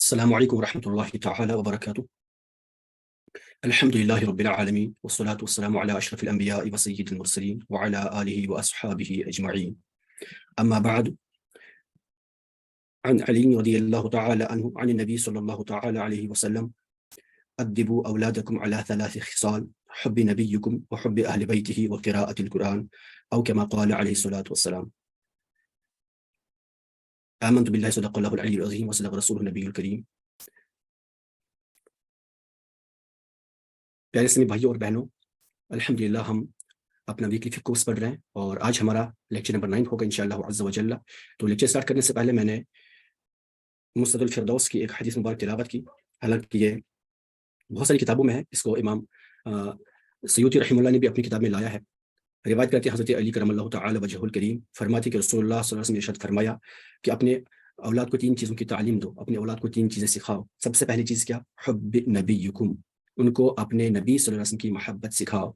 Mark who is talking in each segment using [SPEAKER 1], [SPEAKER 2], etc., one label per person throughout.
[SPEAKER 1] السلام علیکم ورحمۃ اللہ تعالی وبرکاتہ. الحمد للہ رب العالمین والصلاة والسلام علی اشرف الانبیاء وسید المرسلین وعلی آلہ واصحابہ اجمعین. اما بعد، عن علی رضی اللہ تعالی عنہ عن النبی صلی اللہ تعالی علیہ وسلم: ادبوا اولادکم علی ثلاث خصال: حب نبیکم وحب اہل بیتہ وقراءۃ القرآن، او کما قال علیہ الصلاۃ والسلام. آمنت باللہ صدق اللہ العلی العظیم وصدق رسول النبی الکریم. پیارے اسلامی بھائیوں اور بہنوں، الحمدللہ ہم اپنا ویکلی فقہ کورس پڑھ رہے ہیں اور آج ہمارا لیکچر نمبر 9 ہوگا انشاءاللہ عز و جل. تو لیکچر سٹارٹ کرنے سے پہلے میں نے مستد الفردوس کی ایک حدیث مبارک تلاوت کی. حالانکہ یہ بہت ساری کتابوں میں ہے، اس کو امام سیوطی رحمہ اللہ نے بھی اپنی کتاب میں لایا ہے. روایت کرتے ہیں حضرت علی کرم اللہ تعالی وجہہ الکریم فرماتے کہ رسول اللہ صلی اللہ علیہ وسلم نے ارشاد فرمایا کہ اپنے اولاد کو 3 چیزوں کی تعلیم دو، اپنے اولاد کو 3 چیزیں سکھاؤ. سب سے پہلی چیز کیا؟ حب نبیکم، ان کو اپنے نبی صلی اللہ علیہ وسلم کی محبت سکھاؤ،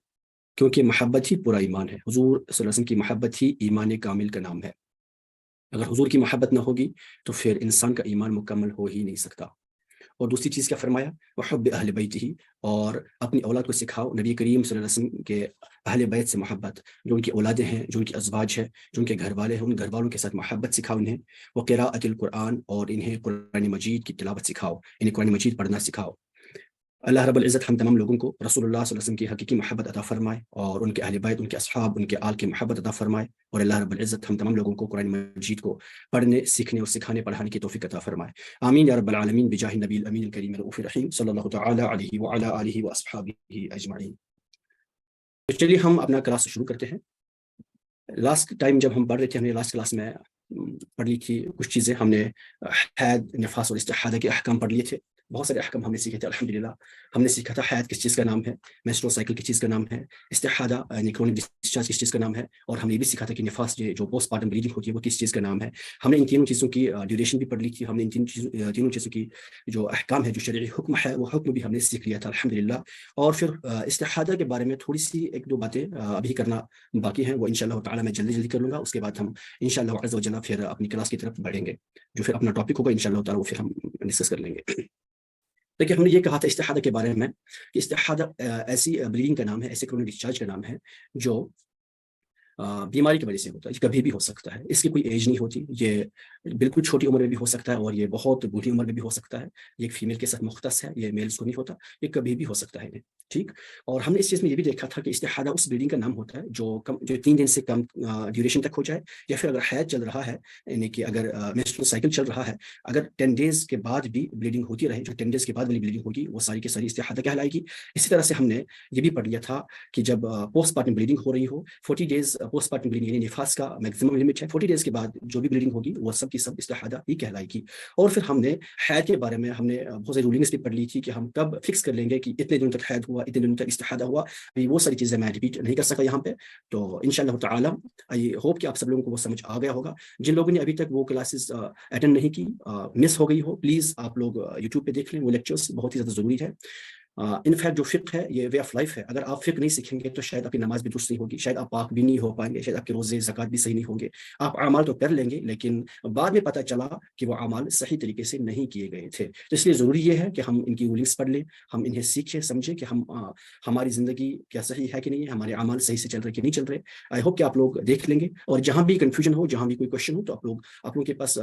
[SPEAKER 1] کیونکہ محبت ہی پورا ایمان ہے. حضور صلی اللہ علیہ وسلم کی محبت ہی ایمان کامل کا نام ہے. اگر حضور کی محبت نہ ہوگی تو پھر انسان کا ایمان مکمل ہو ہی نہیں سکتا. اور دوسری چیز کیا فرمایا؟ وحب اہل بیتہ، اور اپنی اولاد کو سکھاؤ نبی کریم صلی اللہ علیہ وسلم کے اہل بیت سے محبت، جو ان کی اولادیں ہیں، جو ان کی ازواج ہے، جو ان کے گھر والے ہیں، ان گھر والوں کے ساتھ محبت سکھاؤ انہیں. وقراءۃ القرآن، اور انہیں قرآن مجید کی تلاوت سکھاؤ، انہیں قرآن مجید پڑھنا سکھاؤ. اللہ رب العزت ہم تمام لوگوں کو رسول اللہ صلی اللہ علیہ وسلم کی حقیقی محبت عطا فرمائے، اور ان کے اہل بیت، ان کے اصحاب، ان کے آل کی محبت عطا فرمائے. اور اللہ رب العزت ہم تمام لوگوں کو قرآن مجید کو پڑھنے، سیکھنے اور سکھانے، پڑھانے کی توفیق عطا فرمائے. آمین یا رب العالمین بجاہ النبی الامین الکریم الرؤوف الرحیم صلی اللہ تعالی علیہ وعلی آلہ واصحابہ اجمعین. چلیے ہم اپنا کلاس شروع کرتے ہیں. لاسٹ ٹائم جب ہم پڑھ رہے تھے، ہم نے لاسٹ کلاس میں پڑھ لی تھی کچھ چیزیں. ہم نے حید، نفاس اور استحاضہ کے احکام پڑھ لیے تھے. بہت سارے احکام ہم نے سیکھے تھے الحمدللہ. ہم نے سیکھا تھا حید کس چیز کا نام ہے، میسٹرو سائیکل کس چیز کا نام ہے، استحاضہ یعنی کرونک ڈسچارج کس چیز کا نام ہے، اور ہم نے یہ بھی سیکھا تھا کہ نفاس جو پوسٹ پارٹم بلیڈنگ ہوتی ہے وہ کس چیز کا نام ہے. ہم نے ان تینوں چیزوں کی ڈیوریشن بھی پڑھ لی تھی. ہم نے ان تینوں چیزوں کی جو احکام ہے، جو شرعی حکم ہے، وہ حکم بھی ہم نے سیکھ لیا تھا الحمدللہ. اور پھر استحاضہ کے بارے میں تھوڑی سی 1-2 باتیں ابھی کرنا باقی ہیں، وہ انشاءاللہ تعالی میں جلدی کر لوں گا. اس کے بعد ہم انشاءاللہ عز و جل پھر اپنی کلاس کی طرف بڑھیں گے، جو پھر اپنا ٹاپک ہوگا انشاءاللہ تعالی وہ پھر ہم ڈسکس کر لیں گے. لیکن ہم نے یہ کہا تھا استحاضہ کے بارے میں کہ استحاضہ ایسی بلیڈنگ کا نام ہے، ایسے کرونک ڈسچارج کا نام ہے جو بیماری کی وجہ سے ہوتا ہے. کبھی بھی ہو سکتا ہے، اس کی کوئی ایج نہیں ہوتی. یہ بالکل چھوٹی عمر میں بھی ہو سکتا ہے اور یہ بہت بوڑھی عمر میں بھی ہو سکتا ہے. یہ ایک فیمیل کے ساتھ مختص ہے، یہ میلز کو نہیں ہوتا. یہ کبھی بھی ہو سکتا ہے. ٹھیک. اور ہم نے اس چیز میں یہ بھی دیکھا تھا کہ استحاضہ اس بلیڈنگ کا نام ہوتا ہے جو 3 دن سے کم ڈیوریشن تک ہو جائے، یا پھر اگر حید چل رہا ہے، یعنی کہ اگر میسٹرل سائیکل چل رہا ہے، اگر 10 ڈیز کے بعد بھی بلیڈنگ ہوتی رہے، جو 10 ڈیز کے بعد والی بلیڈنگ ہوگی وہ ساری کی ساری استحاضہ کہلائے گی. اسی طرح سے ہم نے یہ بھی پڑھ لیا تھا کہ جب پوسٹ پارٹم بلیڈنگ ہو رہی ہو، 40 ڈیز پوسٹ پارٹم بلیڈنگ یعنی نفاس کا میکسیمم لمٹ ہے. 40 ڈیز کے بعد جو بھی بلیڈنگ ہوگی وہ سب کی سب استحاضہ ہی کہلائے گی. اور پھر ہم نے حید کے بارے میں ہم نے بہت ساری رولنگس بھی پڑھ لی تھی کہ ہم کب فکس کر لیں گے کہ اتنے دنوں تک حید ہوا، اتنے دنوں تک استحاضہ ہوا. وہ ساری چیزیں میں ریپیٹ نہیں کر سکا یہاں پہ. تو انشاءاللہ تعالی آئی ہوپ کہ آپ سب لوگوں کو وہ سمجھ آ گیا ہوگا. جن لوگوں نے ابھی تک وہ کلاسز اٹینڈ نہیں کی، مس ہو گئی ہو، پلیز آپ لوگ یوٹیوب پہ دیکھ لیں. وہ لیکچرز بہت ہی زیادہ ضروری ہے. انفیکٹ جو فقہ ہے یہ وے آف لائف ہے. اگر آپ فقہ نہیں سیکھیں گے تو شاید آپ کی نماز بھی درست نہیں ہوگی، شاید آپ پاک بھی نہیں ہو پائیں گے، شاید آپ کے روزے زکوٰۃ بھی صحیح نہیں ہوں گے. آپ اعمال تو کر لیں گے لیکن بعد میں پتہ چلا کہ وہ اعمال صحیح طریقے سے نہیں کیے گئے تھے. تو اس لیے ضروری یہ ہے کہ ہم ان کی رولنگس پڑھ لیں، ہم انہیں سیکھیں، سمجھیں کہ ہماری زندگی کیا صحیح ہے کہ نہیں ہے، ہمارے اعمال صحیح سے چل رہے کہ نہیں چل رہے. آئی ہوپ کہ آپ لوگ دیکھ لیں گے. اور جہاں بھی کنفیوژن ہو، جہاں بھی کوئی کوشچن ہو، تو آپ لوگوں کے پاس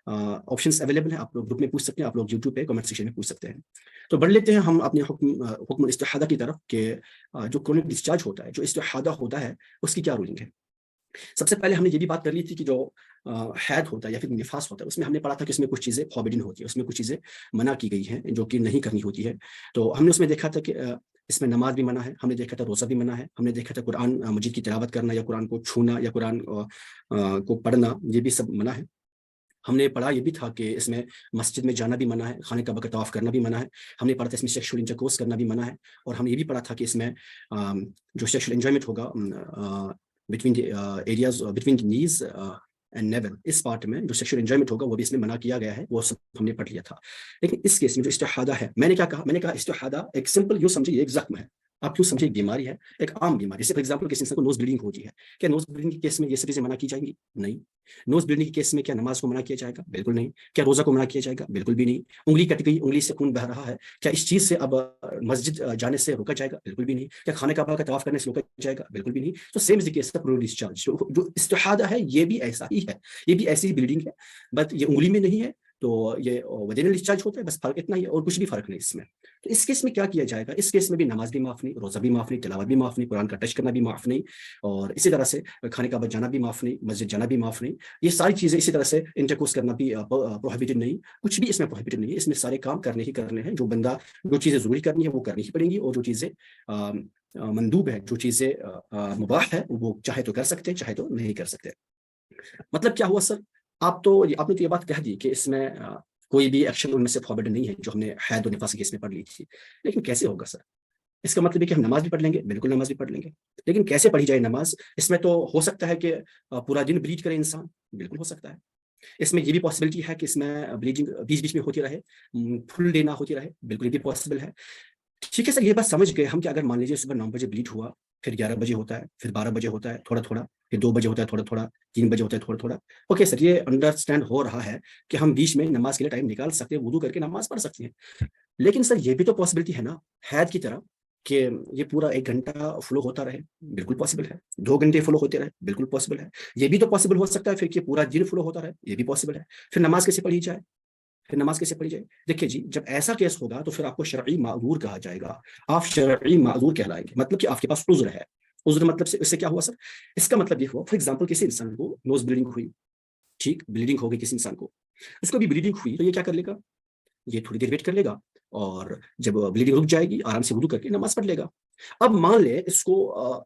[SPEAKER 1] آپشنس اویلیبل ہیں. آپ لوگ گروپ میں پوچھ سکتے ہیں، آپ لوگ یوٹیوب پہ کمنٹ سیکشن میں پوچھ سکتے ہیں. تو بڑھ لیتے ہیں ہم اپنے حکم استحاضہ کی طرف کہ جو کرونک ڈسچارج ہوتا ہے، جو استحاضہ ہوتا ہے، اس کی کیا رولنگ ہے. سب سے پہلے ہم نے یہ بھی بات کر لی تھی کہ جو حید ہوتا ہے یا پھر نفاس ہوتا ہے، اس میں ہم نے پڑھا تھا کہ اس میں کچھ چیزیں فوربڈن ہوتی ہے، اس میں کچھ چیزیں منع کی گئی ہیں جو کہ نہیں کرنی ہوتی ہے. تو ہم نے اس میں دیکھا تھا کہ اس میں نماز بھی منع ہے، ہم نے دیکھا تھا روزہ بھی منع ہے، ہم نے دیکھا تھا قرآن مجید کی تلاوت کرنا یا قرآن کو چھونا یا قرآن کو پڑھنا، یہ بھی سب منع ہے. ہم نے پڑھا یہ بھی تھا کہ اس میں مسجد میں جانا بھی منع ہے، خانہ کعبہ کا طواف کرنا بھی منع ہے. ہم نے پڑھا تھا اس میں سیکشول انٹرکورس کرنا بھی منع ہے. اور ہم یہ بھی پڑھا تھا کہ اس میں جو سیکشول انجوائمنٹ ہوگا بٹوین ایریاز بٹوین نیز اینڈ نیول، اس پارٹ میں جو سیکشول انجوائمنٹ ہوگا وہ بھی اس میں منع کیا گیا ہے. وہ سب ہم نے پڑھ لیا تھا. لیکن اس کیس میں جو استحاضہ ہے، میں نے کیا کہا، میں نے کہا استحاضہ ایک سمپل یوں سمجھے، یہ ایک زخم ہے. آپ کیوں سمجھے ایک بیماری ہے، ایک عام بیماری. جیسے فار ایگزامپل کسی انسان کو نوز بلیڈنگ ہوتی ہے، کیا نوز بلیڈنگ کے کیس میں یہ سب چیزیں منع کی جائیں گی؟ نہیں. نوز بلیڈنگ کے کیس میں کیا نماز کو منع کیا جائے گا؟ بالکل نہیں. کیا روزہ کو منع کیا جائے گا؟ بالکل بھی نہیں. انگلی کٹ گئی، انگلی سے خون بہ رہا ہے، کیا اس چیز سے اب مسجد جانے سے روکا جائے گا؟ بالکل بھی نہیں. کیا خانہ کعبہ کا طواف کرنے سے روکا جائے گا؟ بالکل بھی نہیں. تو same is the case of discharge. جو استحاضہ ہے یہ بھی ایسا ہی ہے، یہ بھی ایسی ہی بلیڈنگ ہے، بٹ یہ انگلی میں نہیں ہے، تو یہ وجینل ڈسچارج ہوتا ہے، بس فرق اتنا ہی ہے اور کچھ بھی فرق نہیں اس میں. تو اس کیس میں کیا کیا جائے گا؟ اس کیس میں بھی نماز بھی معاف نہیں، روزہ بھی معاف نہیں، تلاوت بھی معاف نہیں، قرآن کا ٹچ کرنا بھی معاف نہیں، اور اسی طرح سے خانے کعبہ جانا بھی معاف نہیں، مسجد جانا بھی معاف نہیں. یہ ساری چیزیں اسی طرح سے انٹرکورس کرنا بھی پروہیبٹڈ نہیں. کچھ بھی اس میں پروہیبٹڈ نہیں ہے. اس میں سارے کام کرنے ہی کرنے ہیں. جو بندہ جو چیزیں ضروری کرنی ہے وہ کرنی ہی پڑیں گی، اور جو چیزیں مندوب ہے، جو چیزیں مباح ہے، وہ چاہے تو کر سکتے ہیں، چاہے تو نہیں کر سکتے. مطلب کیا ہوا سر؟ آپ نے تو یہ بات کہہ دی کہ اس میں کوئی بھی ایکشن ان میں سے فارورڈ نہیں ہے جو ہم نے حید و نفاس کے کیس میں پڑھ لی تھی. لیکن کیسے ہوگا سر؟ اس کا مطلب ہے کہ ہم نماز بھی پڑھ لیں گے، بالکل نماز بھی پڑھ لیں گے، لیکن کیسے پڑھی جائے نماز؟ اس میں تو ہو سکتا ہے کہ پورا دن بلیڈ کرے انسان، بالکل ہو سکتا ہے. اس میں یہ بھی پاسبلٹی ہے کہ اس میں بلیڈنگ بیچ بیچ میں ہوتی رہے، فل ڈے نہ ہوتی رہے، بالکل یہ بھی پاسبل ہے. ٹھیک ہے سر، یہ بات سمجھ گئے ہم کہ اگر مان لیجیے صبح 9 بجے بلیڈ ہوا، پھر 11 بجے ہوتا ہے، پھر 12 بجے ہوتا ہے تھوڑا تھوڑا، پھر 2 بجے ہوتا ہے تھوڑا تھوڑا، 3 بجے ہوتا ہے تھوڑا تھوڑا. اوکے سر، یہ انڈرسٹینڈ ہو رہا ہے کہ ہم بیچ میں نماز کے لیے ٹائم نکال سکتے ہیں، وضو کر کے نماز پڑھ سکتے ہیں. لیکن سر یہ بھی تو پاسبلٹی ہے نا حید کی طرح کہ یہ پورا 1 گھنٹہ فلو ہوتا رہے، بالکل پاسبل ہے. 2 گھنٹے فلو ہوتے رہے، بالکل پاسبل ہے. یہ بھی تو پاسبل ہو سکتا ہے پھر کہ پورا دن فلو ہوتا رہے، یہ بھی پاسبل ہے. پھر نماز کیسے پڑھی جائے؟ دیکھیے جی، جب ایسا کیس ہوگا تو پھر آپ کو شرعی معذور کہا جائے گا. آپ شرعی معذور کہلائیں گے، مطلب کہ آپ کے پاس عذر ہے. عذر مطلب سے اس سے کیا ہوا سر؟ اس کا مطلب یہ ہوا فار ایگزامپل کسی انسان کو نوز بلیڈنگ ہوئی، ٹھیک، بلیڈنگ ہو گئی کسی انسان کو، اس کو بھی بلیڈنگ ہوئی تو یہ کیا کر لے گا؟ یہ تھوڑی دیر ویٹ کر لے گا، اور جب بلیڈنگ رک جائے گی آرام سے وضو کر کے نماز پڑھ لے گا. اب مان لے اس کو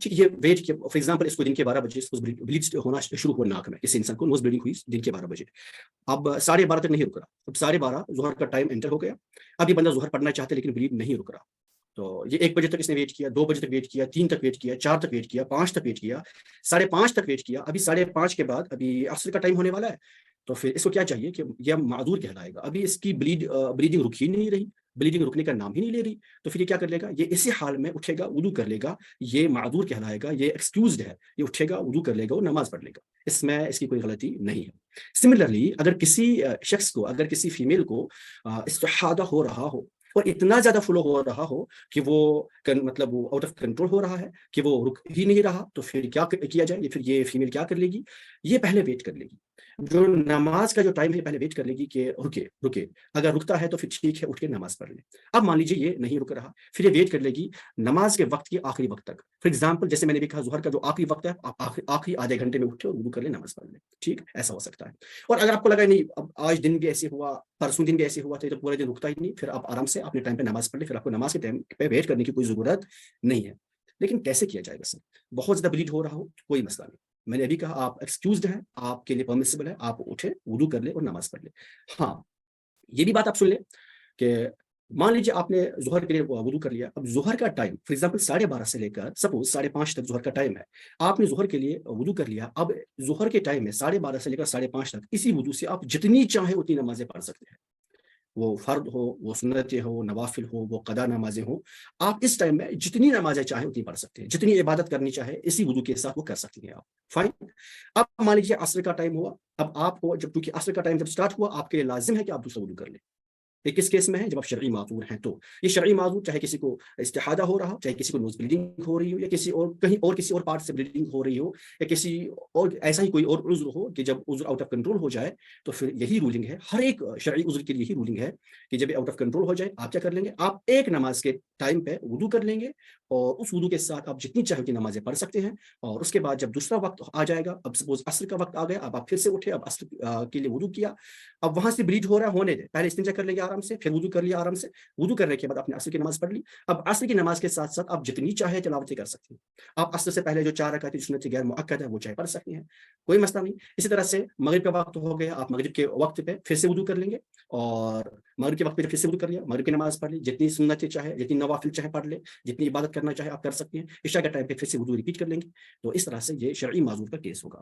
[SPEAKER 1] ٹھیک، یہ ویٹ کیا فار ایگزامپل اس کو دن کے 12 بجے بلیڈ ہونا شروع ہوا ناک میں، کسی انسان کو نوز بلیڈنگ ہوئی دن کے 12 بجے. اب 12:30 تک نہیں رک رہا، اب 12:30 ظہر کا ٹائم انٹر ہو گیا. اب یہ بندہ ظہر پڑھنا چاہتے لیکن بلیڈ نہیں رک رہا. تو یہ 1 بجے تک اس نے ویٹ کیا، 2 بجے تک ویٹ کیا، 3 تک ویٹ کیا، 4 تک ویٹ کیا، 5 تک ویٹ کیا، 5:30 تک ویٹ کیا. ابھی 5:30 کے بعد ابھی عصر کا ٹائم ہونے والا ہے. تو پھر اس کو کیا چاہیے کہ یہ معذور کہلائے گا. ابھی اس کی بلیڈنگ رک ہی نہیں رہی، بلیڈنگ رکنے کا نام ہی نہیں لے رہی. تو پھر یہ کیا کر لے گا؟ یہ اسی حال میں اٹھے گا، وضو کر لے گا. یہ معذور کہلائے گا، یہ ایکسکیوزڈ ہے. یہ اٹھے گا، وضو کر لے گا اور نماز پڑھ لے گا. اس میں اس کی کوئی غلطی نہیں ہے. سملرلی اگر کسی شخص کو، اگر کسی فیمیل کو استحاضہ ہو رہا ہو اور اتنا زیادہ فلو ہو رہا ہو کہ وہ مطلب وہ آؤٹ آف کنٹرول ہو رہا ہے، کہ وہ رک ہی نہیں رہا، تو پھر کیا کیا جائے؟ پھر یہ فیمیل کیا کر لے گی؟ یہ پہلے ویٹ کر لے گی. جو نماز کا جو ٹائم ہے پہلے ویٹ کر لے گی کہ رکے. اگر رکتا ہے تو پھر ٹھیک ہے، اٹھ کے نماز پڑھ لے. اب مان لیجیے یہ نہیں رک رہا، پھر یہ ویٹ کر لے گی نماز کے وقت کے آخری وقت تک. فار ایگزامپل جیسے میں نے بھی کہا ظہر کا جو آخری وقت ہے، آپ آخری آدھے گھنٹے میں اٹھے اور وضو کر لے، نماز پڑھ لے. ٹھیک، ایسا ہو سکتا ہے. اور اگر آپ کو لگا نہیں اب آج دن بھی ایسے ہوا، پرسوں دن بھی ایسے ہوا، تو پورے دن رکتا ہی نہیں، پھر آپ آرام سے اپنے ٹائم پہ نماز پڑھ لے. پھر آپ کو نماز کے ٹائم پہ ویٹ کرنے کی کوئی ضرورت نہیں ہے. لیکن کیسے کیا جائے گا سر؟ بہت زیادہ بلیڈ ہو رہا ہو کوئی مسئلہ نہیں. میں نے ابھی کہا آپ ایکسکیوزڈ ہیں، آپ کے لیے پرمیسیبل ہے، آپ اٹھے وضو کر لے اور نماز پڑھ لے. ہاں، یہ بھی بات آپ سن لیں کہ مان لیجیے آپ نے ظہر کے لیے وضو کر لیا. اب ظہر کا ٹائم فار ایگزامپل 12:30 سے لے کر سپوز 5:30 تک ظہر کا ٹائم ہے. آپ نے ظہر کے لیے وضو کر لیا. اب ظہر کے ٹائم میں 12:30 سے لے کر 5:30 تک اسی وضو سے آپ جتنی چاہیں اتنی نمازیں پڑھ سکتے ہیں. وہ فرد ہو، وہ سنتیں ہو، نوافل ہو، وہ قضا نمازیں ہوں. آپ اس ٹائم میں جتنی نمازیں چاہیں اتنی پڑھ سکتے ہیں. جتنی عبادت کرنی چاہے اسی وضو کے ساتھ وہ کر سکتی ہیں آپ. فائن. اب مان لیجیے عصر کا ٹائم ہوا. اب آپ کو جب کیونکہ عصر کا ٹائم جب اسٹارٹ ہوا، آپ کے لیے لازم ہے کہ آپ دوسرا وضو کر لیں. یہ کس کیس میں ہے؟ جب آپ شرعی معذور ہیں. تو یہ شرعی معذور چاہے کسی کو استحاضہ ہو رہا ہو، چاہے کسی کو نوز بلیڈنگ ہو رہی ہو، یا کسی اور کہیں اور کسی اور پارٹ سے بلیڈنگ ہو رہی ہو، یا کسی اور ایسا ہی کوئی اور عذر ہو کہ جب عذر آؤٹ آف کنٹرول ہو جائے، تو پھر یہی رولنگ ہے ہر ایک شرعی عذر کے لیے. یہی رولنگ ہے کہ جب آؤٹ آف کنٹرول ہو جائے آپ کیا کر لیں گے؟ آپ ایک نماز کے ٹائم پہ وضو کر لیں گے، اور اس وضو کے ساتھ آپ جتنی چاہے اتنی نمازیں پڑھ سکتے ہیں. اور اس کے بعد جب دوسرا وقت آ جائے گا، اب سپوز عصر کا وقت آ گیا، اب آپ پھر سے اٹھے، اب عصر کے لیے وضو کیا. اب وہاں سے بلیڈ ہو رہا ہے، ہونے دیں، پہلے استنجا کر لیں گے آرام سے، پھر وضو کر لیا آرام سے. وضو کرنے کے بعد اپنے عصر کی نماز پڑھ لی. اب عصر کی نماز کے ساتھ ساتھ آپ جتنی چاہے تلاوتیں کر سکتے ہیں. آپ عصر سے پہلے جو 4 رکعتیں سنت غیر مؤکد ہے وہ چاہے پڑھ سکتے ہیں، کوئی مسئلہ نہیں. اسی طرح سے مغرب کا وقت ہو گیا، آپ مغرب کے وقت پہ پھر سے وضو کر لیں گے، اور مغرب کے وقت پہ پھر سے وضو کر لیا، مغرب کی نماز پڑھ لی. جتنی سنتیں چاہے، جتنی نوافل چاہے پڑھ لے، جتنی عبادت کرنا چاہے آپ کر سکتے ہیں. عشاء کے ٹائم پہ پھر سے وضو ریپیٹ کر لیں گے. تو اس طرح سے یہ شرعی معذور کا کیس ہوگا.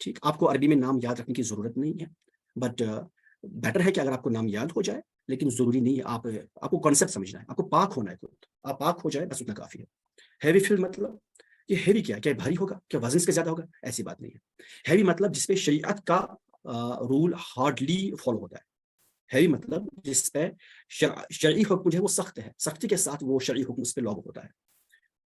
[SPEAKER 1] ٹھیک, آپ کو عربی میں نام یاد رکھنے کی ضرورت نہیں ہے, بٹ بیٹر ہے کہ اگر آپ کو نام یاد ہو جائے, لیکن ضروری نہیں ہے, آپ کو کانسیپٹ سمجھنا ہے, آپ کو پاک ہونا ہے خود, آپ پاک ہو جائے بس اتنا کافی ہے. ہیوی فل مطلب یہ ہیوی کیا بھاری ہوگا, کیا وزن اس کا زیادہ ہوگا, ایسی بات نہیں ہے. ہیوی مطلب جس پہ شریعت کا رول ہارڈلی فالو ہوتا ہے. ہیوی مطلب جس پہ شرعی حکم جو ہے وہ سخت ہے, سختی کے ساتھ وہ شرعی حکم اس پہ لاگو ہوتا ہے.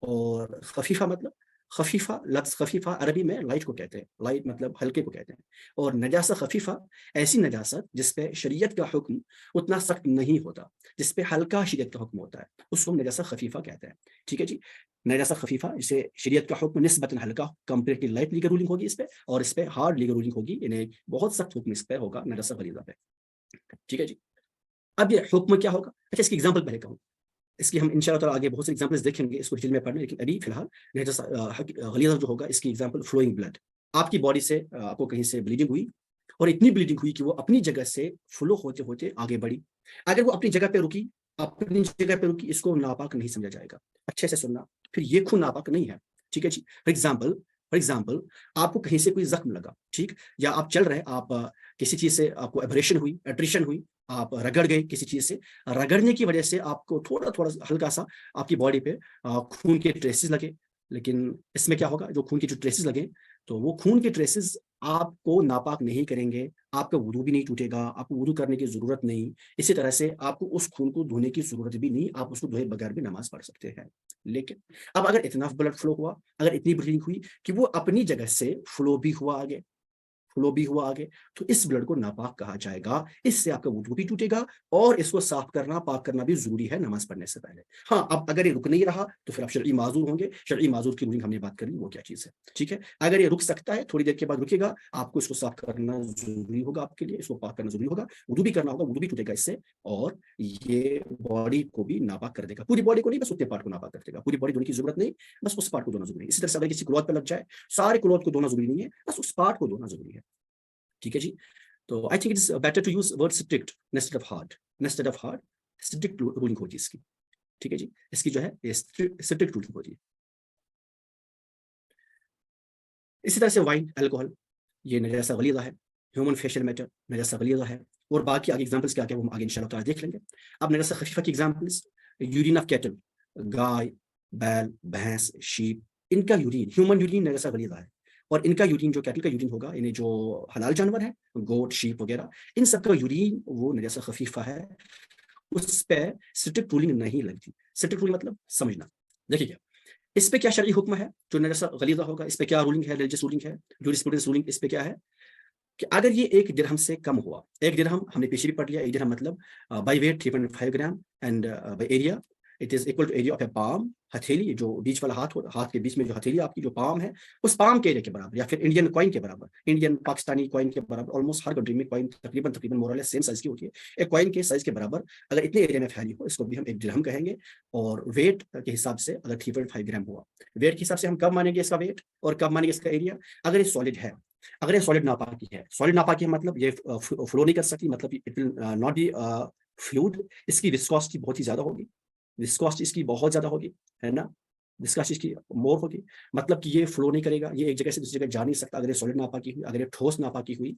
[SPEAKER 1] اور خفیفہ مطلب, خفیفہ لفظ خفیفہ عربی میں لائٹ کو کہتے ہیں, لائٹ مطلب ہلکے کو کہتے ہیں. اور نجاست خفیفہ ایسی نجاست جس پہ شریعت کا حکم اتنا سخت نہیں ہوتا, جس پہ ہلکا شریعت کا حکم ہوتا ہے, اس کو ہم نجاست خفیفہ کہتے ہیں. ٹھیک ہے جی, نجاست خفیفہ جسے شریعت کا حکم نسبتاً ہلکا, کمپیریٹلی لائٹ لیگل رولنگ ہوگی اس پہ, اور اس پہ ہارڈ لیگل رولنگ ہوگی, یعنی بہت سخت حکم اس پہ ہوگا نجاست غلیظہ پہ. ٹھیک ہے جی, اب یہ حکم کیا ہوگا, اچھا اس کی ایگزامپل پہلے کہوں, اس کی ہم ان شاء اللہ تعالیٰ آگے بہت سے ایگزامپلس دیکھیں گے اس کو ڈیٹیل میں پڑھنے, لیکن ابھی فی الحال غلیظہ جو ہوگا اس کی ایگزامپل فلوئنگ بلڈ. آپ کی باڈی سے آپ کو کہیں سے بلیڈنگ ہوئی, اور اتنی بلیڈنگ ہوئی کہ وہ اپنی جگہ سے فلو ہوتے ہوتے آگے بڑھی. اگر وہ اپنی جگہ پہ رکی, اس کو ناپاک نہیں سمجھا جائے گا. اچھے سے سننا, پھر یہ خون ناپاک نہیں ہے. ٹھیک ہے جی, فار ایگزامپل آپ کو کہیں سے کوئی زخم لگا, ٹھیک, یا آپ چل رہے, آپ کسی چیز سے آپ کو ایبریشن ہوئی, ایٹریشن ہوئی, آپ رگڑ گئے کسی چیز سے, رگڑنے کی وجہ سے آپ کو تھوڑا ہلکا سا آپ کی باڈی پہ خون کے ٹریسز لگے. لیکن اس میں کیا ہوگا, جو خون کے جو ٹریسز لگے, تو وہ خون کے ٹریسز آپ کو ناپاک نہیں کریں گے, آپ کا وضو بھی نہیں ٹوٹے گا, آپ کو وضو کرنے کی ضرورت نہیں. اسی طرح سے آپ کو اس خون کو دھونے کی ضرورت بھی نہیں, آپ اس کو دھوئے بغیر بھی نماز پڑھ سکتے ہیں. لیکن اب اگر اتنا بلڈ فلو ہوا, اگر اتنی بلیڈنگ ہوئی کہ وہ اپنی جگہ سے فلو بھی ہوا آگے, تو اس بلڈ کو ناپاک کہا جائے گا. اس سے آپ کا وضو بھی ٹوٹے گا, اور اس کو صاف کرنا, پاک کرنا بھی ضروری ہے نماز پڑھنے سے پہلے. ہاں, اب اگر یہ رک نہیں رہا تو پھر آپ شرعی معذور ہوں گے. شرعی معذور کی رولنگ ہم نے بات کر لی, وہ کیا چیز ہے. ٹھیک ہے, اگر یہ رک سکتا ہے, تھوڑی دیر کے بعد رکے گا, آپ کو اس کو صاف کرنا ضروری ہوگا, آپ کے لیے اس کو پاک کرنا ضروری ہوگا, وضو بھی کرنا ہوگا, وضو بھی ٹوٹے گا اس سے, اور یہ باڈی کو بھی ناپاک کر دے گا. پوری باڈی کو نہیں, بس اتنے پارٹ کو ناپاک کر دے گا. پوری باڈی دھونے کی ضرورت نہیں, بس اس پارٹ کو دھونا ضروری ہے. اسی طرح سے اگر کسی کلوتھ پہ لگ جائے, سارے کلوتھ کو دھونا ضروری نہیں ہے, بس اس پارٹ کو دھونا ضروری ہے. ٹھیک ہے جی, تو I think it is better to use word strict instead of hard. Strict ruling ہوتی ہے اس کی. ٹھیک ہے جی, اس کی جو ہے اسٹرکٹ رولنگ ہوتی ہے. اسی طرح سے وائن, الکوہل, یہ نجاسہ غلیظہ ہے. ہیومن فیشل میٹر نجاسہ غلیظہ ہے. اور باقی آگے ایگزامپلس کیا وہ ہم آگے انشاءاللہ تعالیٰ دیکھ لیں گے. اب نجاسہ خفیفہ کی ایگزامپلس, یورین آف کیٹل, گائے, بیل, بھینس, شیپ, ان کا یورین, ہیومن یورین نجاسہ غلیظہ ہے. اور ان کا یورین جو کیٹل کا یورین ہوگا, یعنی جو حلال جانور ہے, گوٹ, شیپ وغیرہ, ان سب کا یورین وہ نجاسہ خفیفہ ہے. اس پہ اسٹرکٹ رولنگ نہیں لگتی. اسٹرکٹ رولنگ مطلب سمجھنا. دیکھیے کیا اس پہ کیا شرعی حکم ہے جو نجاسہ غلیظہ ہوگا, اس پہ کیا رولنگ ہے, ریلیجس رولنگ ہے, جورسپروڈنس رولنگ اس پہ کیا ہے کہ اگر یہ 1 درہم سے کم ہوا, 1 درہم ہم نے پیچھے بھی پڑھ لیا, 1 درہم مطلب بائی ویٹ 3.5 گرام, and by area it is equal to area of a palm. ہتھیلی, جو بیچ والا ہاتھ کے بیچ میں جو ہتھیلی آپ کی جو پام ہے, اس پام کے ایریا کے برابر, یا پھر انڈین کوائن کے برابر, انڈین پاکستانی کوائن کے برابر. آلموسٹ ہر کنٹری میں کوائن تقریباً مور اور لیس سیم سائز کی ہوتی ہے. ایک کوائن کے سائز کے برابر اگر اتنے ایریا میں پھیلی ہو, اس کو بھی ہم 1 درہم کہیں گے. اور ویٹ کے حساب سے اگر 3.5 گرام ہوا, ویٹ کے حساب سے ہم کب مانیں گے اس کا ویٹ, اور کب مانیں گے اس کا ایریا, اگر یہ سالڈ ہے. اگر یہ سالڈ ناپاکی ہے, سالڈ ناپاکی ہے مطلب یہ فلو نہیں کر سکتی, مطلب it will not be fluid. اس کی وسکوسٹی بہت ہی زیادہ ہوگی, وسکوسٹی اس کی بہت زیادہ ہوگی, ہے نا, وسکوسٹی اس کی مور ہوگی, مطلب کہ یہ فلو نہیں کرے گا, یہ ایک جگہ سے دوسری جگہ جا نہیں سکتا. اگر یہ سالڈ ناپاکی ہوئی, اگر یہ ٹھوس ناپاکی ہوئی,